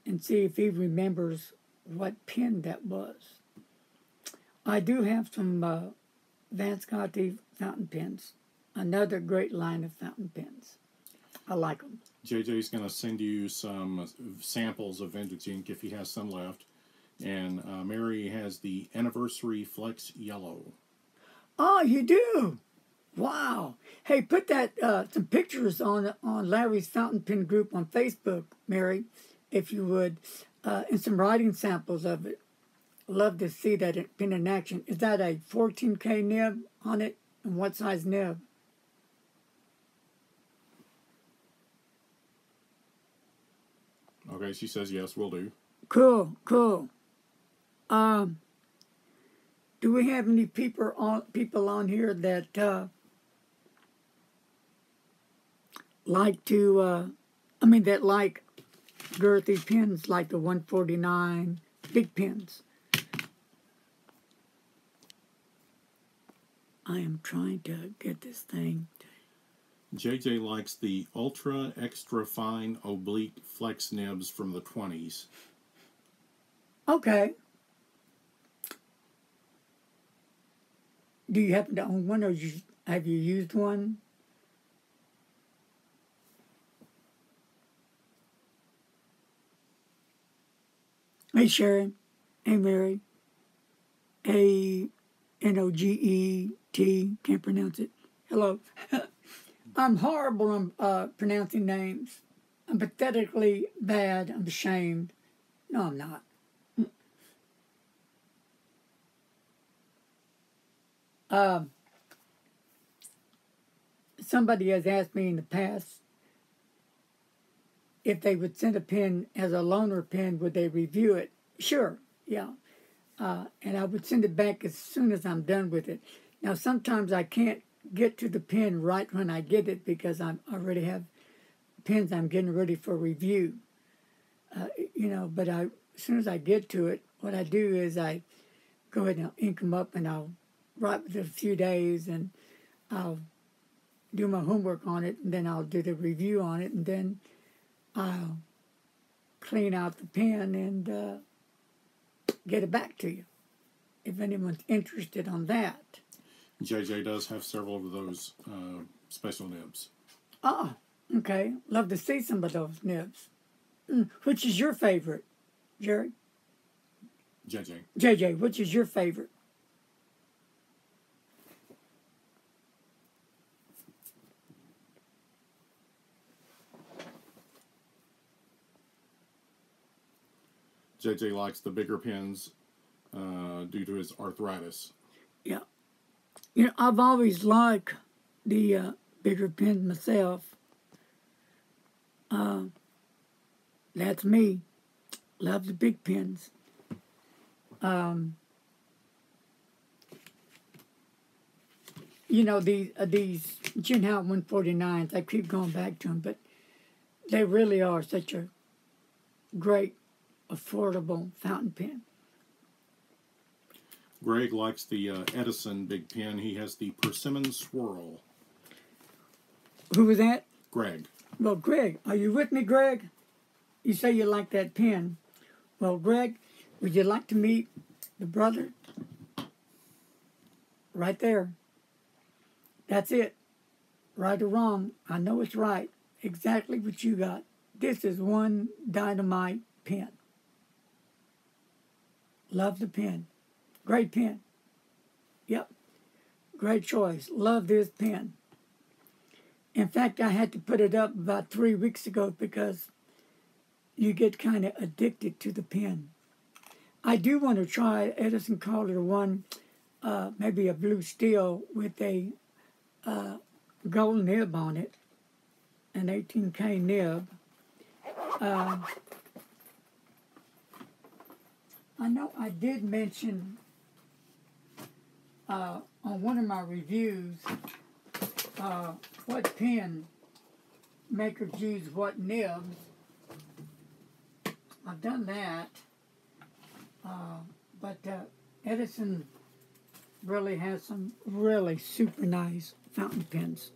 and see if he remembers what pen that was. I do have some Vance Conti fountain pens. Another great line of fountain pens. I like them. JJ's going to send you some samples of vintage ink if he has some left. And Mary has the Anniversary Flex Yellow. Oh, you do? Wow. Hey, put that some pictures on Larry's fountain pen group on Facebook, Mary, if you would, and some writing samples of it. Love to see that pen in action. Is that a 14K nib on it? And what size nib? Okay, she says yes, we'll do. Cool, cool. Do we have any people on here that like to, that like girthy pens like the 149, big pens? I am trying to get this thing. JJ likes the Ultra Extra Fine Oblique Flex Nibs from the 20s. Okay. Do you happen to own one, or have you used one? Hey, Sharon. Hey, Mary. Hey, Noget. Can't pronounce it. Hello. I'm horrible on pronouncing names. I'm pathetically bad. I'm ashamed. No, I'm not. Somebody has asked me in the past if they would send a pen as a loaner pen, would they review it? Sure, yeah. And I would send it back as soon as I'm done with it. Now, sometimes I can't get to the pen right when I get it because I already have pens I'm getting ready for review. But as soon as I get to it, what I do is I go ahead and ink them up, and I'll write with it a few days, and I'll do my homework on it, and then I'll do the review on it, and then I'll clean out the pen and get it back to you if anyone's interested on that. JJ does have several of those special nibs. Oh, okay. Love to see some of those nibs. Which is your favorite, Jerry? JJ. JJ, which is your favorite? JJ likes the bigger pens due to his arthritis. Yeah. You know, I've always liked the bigger pens myself. That's me. Love the big pens. You know, these Jinhao 149s, I keep going back to them, but they really are such a great, affordable fountain pen. Greg likes the Edison big pen. He has the Persimmon Swirl. Who was that? Greg. Well, Greg, are you with me, Greg? You say you like that pen. Well, Greg, would you like to meet the brother? Right there. That's it. Right or wrong, I know it's right. Exactly what you got. This is one dynamite pen. Love the pen. Great pen. Yep. Great choice. Love this pen. In fact, I had to put it up about 3 weeks ago because you get kind of addicted to the pen. I do want to try Edison Calder one, maybe a blue steel with a gold nib on it, an 18K nib. I know I did mention on one of my reviews what pen makers use what nibs. I've done that, but Edison really has some really super nice fountain pens.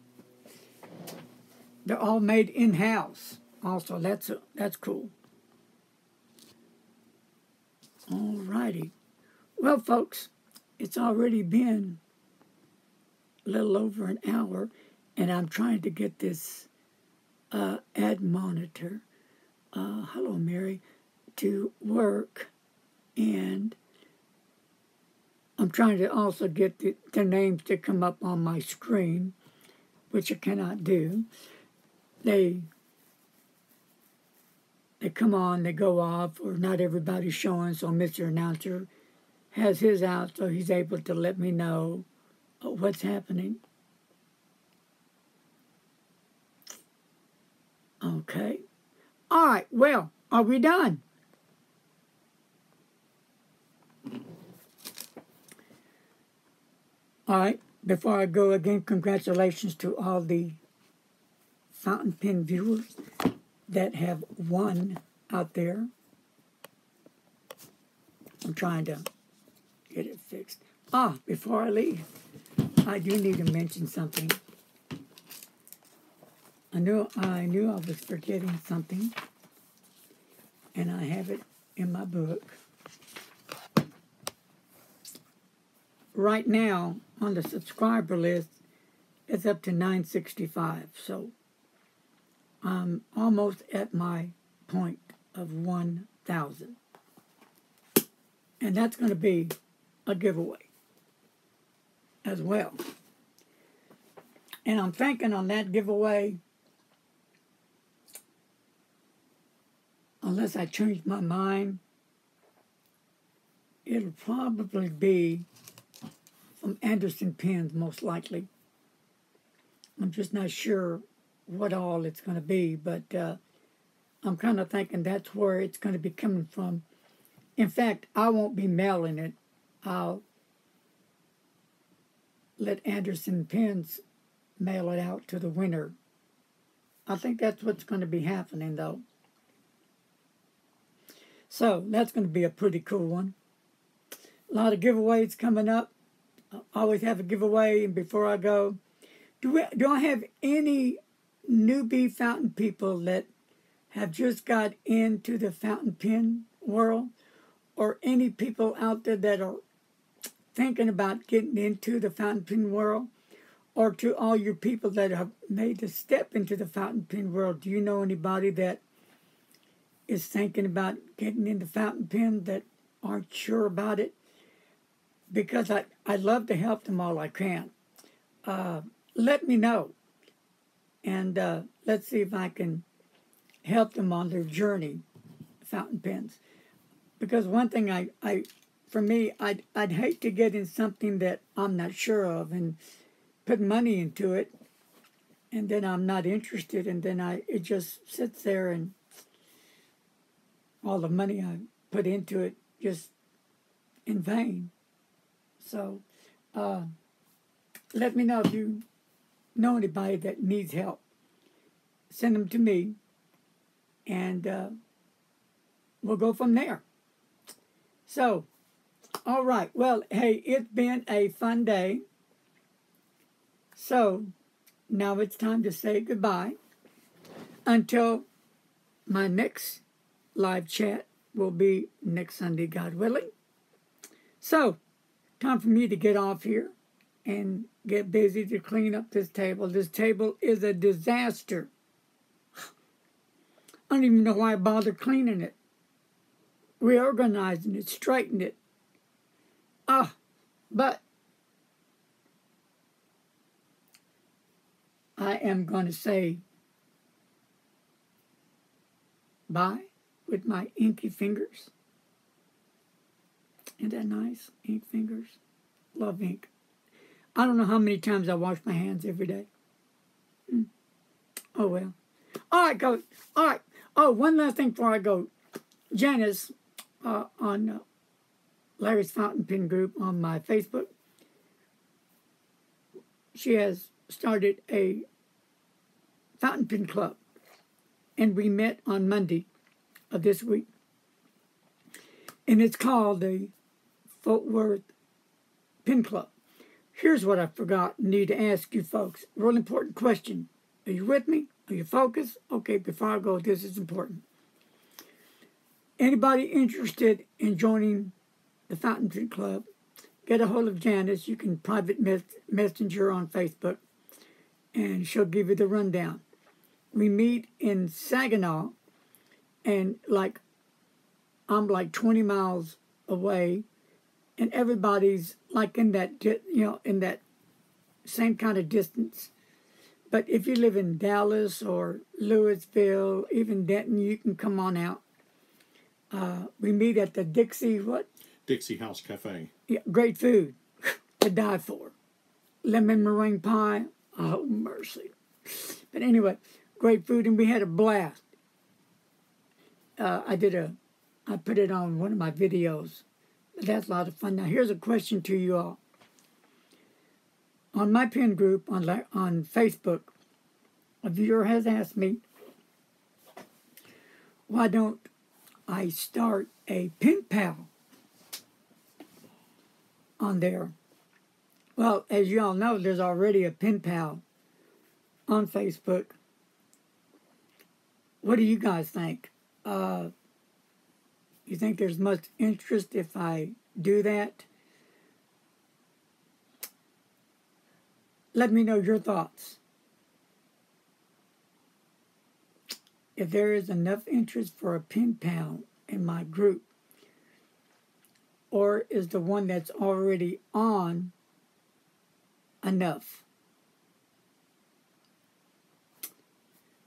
They're all made in-house. Also, that's cool. All righty. Well, folks, it's already been a little over an hour, and I'm trying to get this ad monitor, hello, Mary, to work, and I'm trying to also get the names to come up on my screen, which I cannot do. They come on, they go off, or not everybody's showing, so Mr. Announcer has his out, so he's able to let me know what's happening. Okay. All right, well, are we done? All right, before I go again, congratulations to all the fountain pen viewers that have won out there. I'm trying to get it fixed. Before I leave, I do need to mention something. I knew I was forgetting something, and I have it in my book. Right now, on the subscriber list, it's up to 965, so I'm almost at my point of 1,000. And that's going to be a giveaway as well. And I'm thinking on that giveaway, unless I change my mind, it'll probably be from Anderson Pens, most likely. I'm just not sure what all it's going to be, but I'm kind of thinking that's where it's going to be coming from. In fact, I won't be mailing it. I'll let Anderson Pens mail it out to the winner. I think that's what's going to be happening, though. So that's going to be a pretty cool one. A lot of giveaways coming up. I always have a giveaway, and before I go, do I have any newbie fountain people that have just got into the fountain pen world, or any people out there that are thinking about getting into the fountain pen world, or to all your people that have made the step into the fountain pen world? Do you know anybody that is thinking about getting into fountain pen that aren't sure about it? Because I'd love to help them all I can. Let me know. And let's see if I can help them on their journey, fountain pens. because one thing for me, I'd hate to get in something that I'm not sure of and put money into it, and then I'm not interested, and then it just sits there, and all the money I put into it just in vain. So, let me know if you know anybody that needs help. Send them to me, and we'll go from there. So, all right. Well, hey, it's been a fun day. So, now it's time to say goodbye until my next live chat will be next Sunday, God willing. So, time for me to get off here and get busy to clean up this table. This table is a disaster. I don't even know why I bothered cleaning it, reorganizing it, straightening it. But I am going to say bye with my inky fingers. Isn't that nice? Ink fingers. Love ink. I don't know how many times I wash my hands every day. Oh, well. All right, go. All right. Oh, one last thing before I go. Janice on Larry's Fountain Pen Group on my Facebook, she has started a fountain pen club. And we met on Monday of this week. And it's called the Fort Worth Pen Club. Here's what I forgot and need to ask you folks. Real important question. Are you with me? Are you focused? Okay, before I go, this is important. Anybody interested in joining the Fountain Pen Club, get a hold of Janice. You can private messenger on Facebook, and she'll give you the rundown. We meet in Saginaw, and I'm like 20 miles away, and everybody's like in that, in that same kind of distance. But if you live in Dallas or Louisville, even Denton, you can come on out. We meet at the Dixie House Cafe. Yeah, great food to die for. Lemon meringue pie. Oh, mercy. But anyway, great food, and we had a blast. I put it on one of my videos. That's a lot of fun. Now, here's a question to you all. On my pen group on Facebook, a viewer has asked me, why don't I start a pen pal on there? Well, as you all know, there's already a pen pal on Facebook. What do you guys think? You think there's much interest if I do that? Let me know your thoughts. If there is enough interest for a pen pal in my group, or is the one that's already on enough?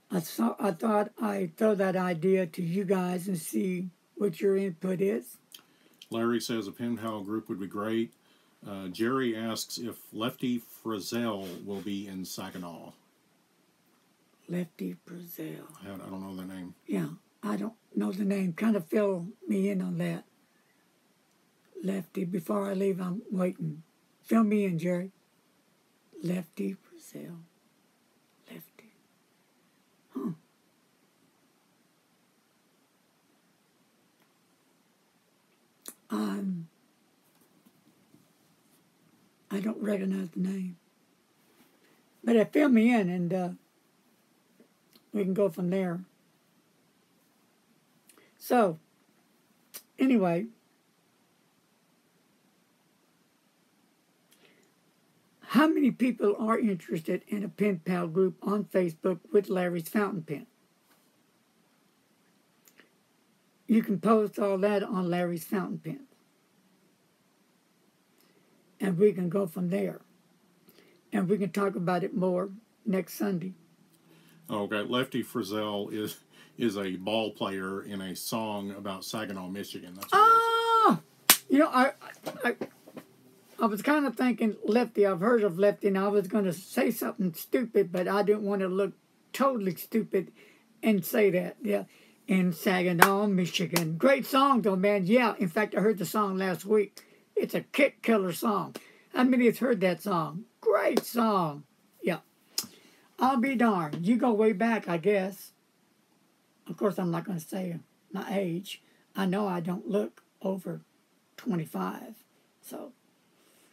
I thought I'd throw that idea to you guys and see what your input is. Larry says a pen pal group would be great. Jerry asks if Lefty Frizzell will be in Saginaw. Lefty Frizzell. I don't know the name. Yeah, I don't know the name. Kind of fill me in on that. Lefty, before I leave, I'm waiting. Fill me in, Jerry. Lefty Frizzell. Lefty. Huh. I don't recognize the name. But fill me in, and we can go from there. So, anyway, how many people are interested in a pen pal group on Facebook with Larry's Fountain Pen? You can post all that on Larry's Fountain Pen. And we can go from there. And we can talk about it more next Sunday. Okay, Lefty Frizzell is a ball player in a song about Saginaw, Michigan. That's what Oh, you know, I was kind of thinking Lefty. I've heard of Lefty, and I was going to say something stupid, but I didn't want to look totally stupid and say that. Yeah, in Saginaw, Michigan. Great song, though, man. Yeah, in fact, I heard the song last week. It's a kick killer song. How many has heard that song? Great song. Yeah. I'll be darned. You go way back, I guess. Of course, I'm not going to say my age. I know I don't look over 25. So,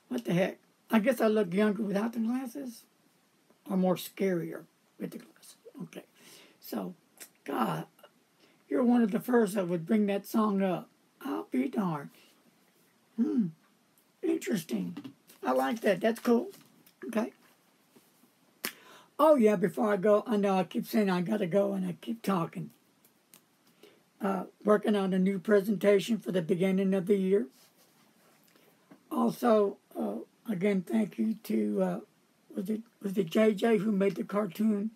what the heck? I guess I look younger without the glasses, or more scarier with the glasses. Okay. So, God, you're one of the first that would bring that song up. I'll be darned. Interesting. I like that. That's cool. Okay. Oh, yeah, before I go, I know I keep saying I got to go and I keep talking. Working on a new presentation for the beginning of the year. Also, again, thank you to, was it JJ who made the cartoon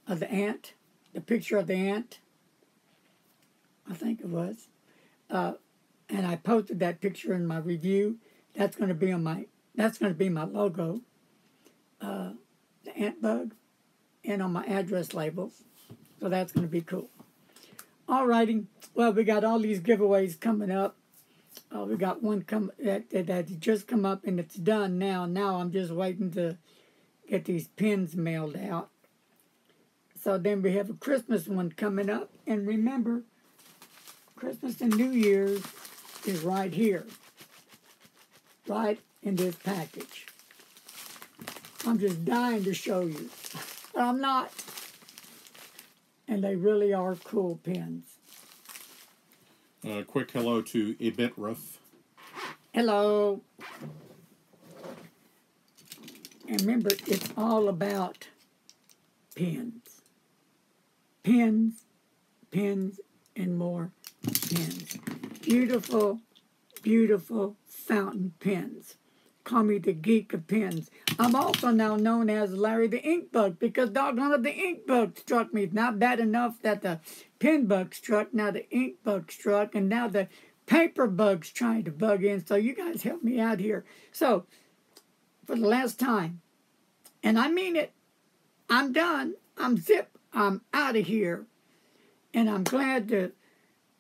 of the ant? The picture of the ant? I think it was. And I posted that picture in my review. That's going to be on that's going to be my logo. The ant bug. And on my address label. So that's going to be cool. Alrighty. Well, we got all these giveaways coming up. We got one that just come up and it's done now. Now I'm just waiting to get these pins mailed out. So then we have a Christmas one coming up. And remember, Christmas and New Year's is right here. Right in this package. I'm just dying to show you. But I'm not. And they really are cool pins. Quick hello to Ibitruf. Hello. And remember, it's all about pins. Pins, pins, and more pins. Beautiful, beautiful fountain pens. Call me the geek of pens. I'm also now known as Larry the Ink Bug because doggone it, the ink bug struck me. Not bad enough that the pen bug struck, now the ink bug struck, and now the paper bug's trying to bug in. So you guys help me out here. So, for the last time, and I mean it, I'm done. I'm zip. I'm out of here. And I'm glad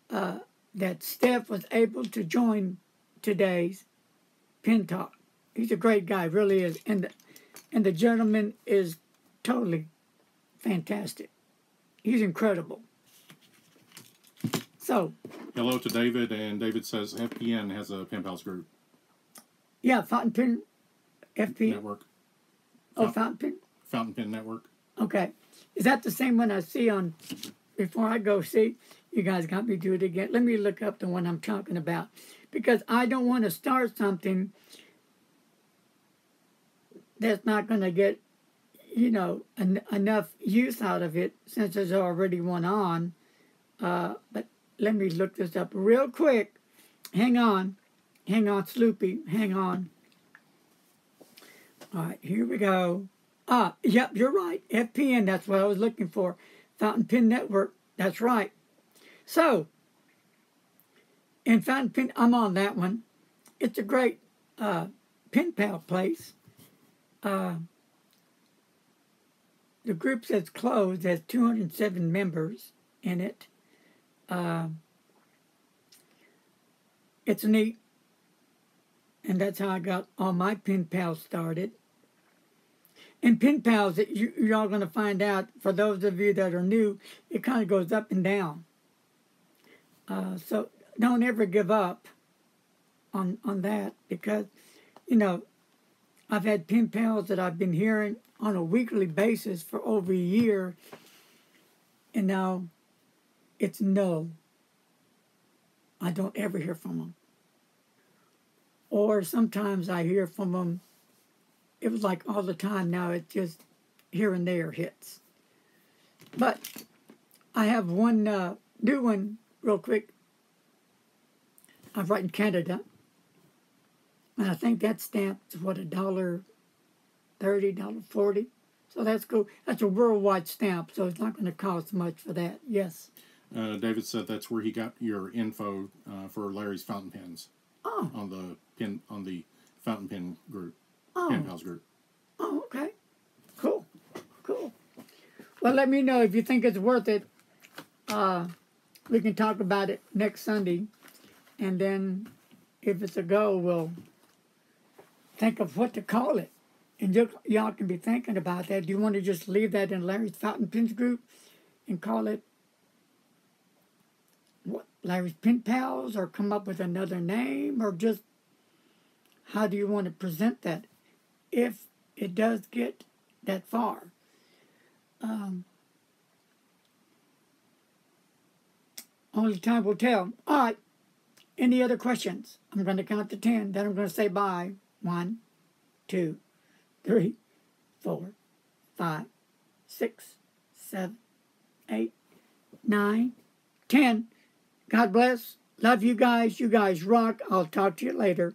that Steph was able to join today's Pen Talk. He's a great guy, really is. And the gentleman is totally fantastic. He's incredible. So. Hello to David, and David says FPN has a Pen Pals group. Yeah, Fountain Pen FP. Network. Fountain Pen? Fountain Pen Network. Okay. Is that the same one I see on, before I go see? You guys got me do it again. Let me look up the one I'm talking about. Because I don't want to start something that's not going to get, enough use out of it since there's already one on. But let me look this up real quick. Hang on. Hang on, Sloopy. Hang on. All right, here we go. Yep, you're right. FPN, that's what I was looking for. Fountain Pen Network. That's right. So, in Fountain Pen, I'm on that one. It's a great pen pal place. The group says closed, has 207 members in it. It's neat. And that's how I got all my pen pals started. And pen pals, you're all going to find out, for those of you that are new, it kind of goes up and down. So don't ever give up on that because, I've had pen pals that I've been hearing on a weekly basis for over a year, and now it's null. I don't ever hear from them. Or sometimes I hear from them, it was like all the time, now it's just here and there hits. But I have one new one real quick. I'm right in Canada. And I think that stamp is what, $1.30, $1.40. So that's cool. That's a worldwide stamp, so it's not going to cost much for that. Yes. David said that's where he got your info for Larry's fountain pens. Oh. On the fountain pen group, Oh. pen pals group. Oh, okay. Cool. Cool. Well, let me know if you think it's worth it. We can talk about it next Sunday, and then if it's a go, we'll think of what to call it. And y'all can be thinking about that. Do you want to just leave that in Larry's Fountain Pens group and call it what, Larry's Pen Pals, or come up with another name, or just how do you want to present that if it does get that far? Only time will tell. All right. Any other questions? I'm going to count to 10. Then I'm going to say bye. 1, 2, 3, 4, 5, 6, 7, 8, 9, 10. God bless. Love you guys. You guys rock. I'll talk to you later.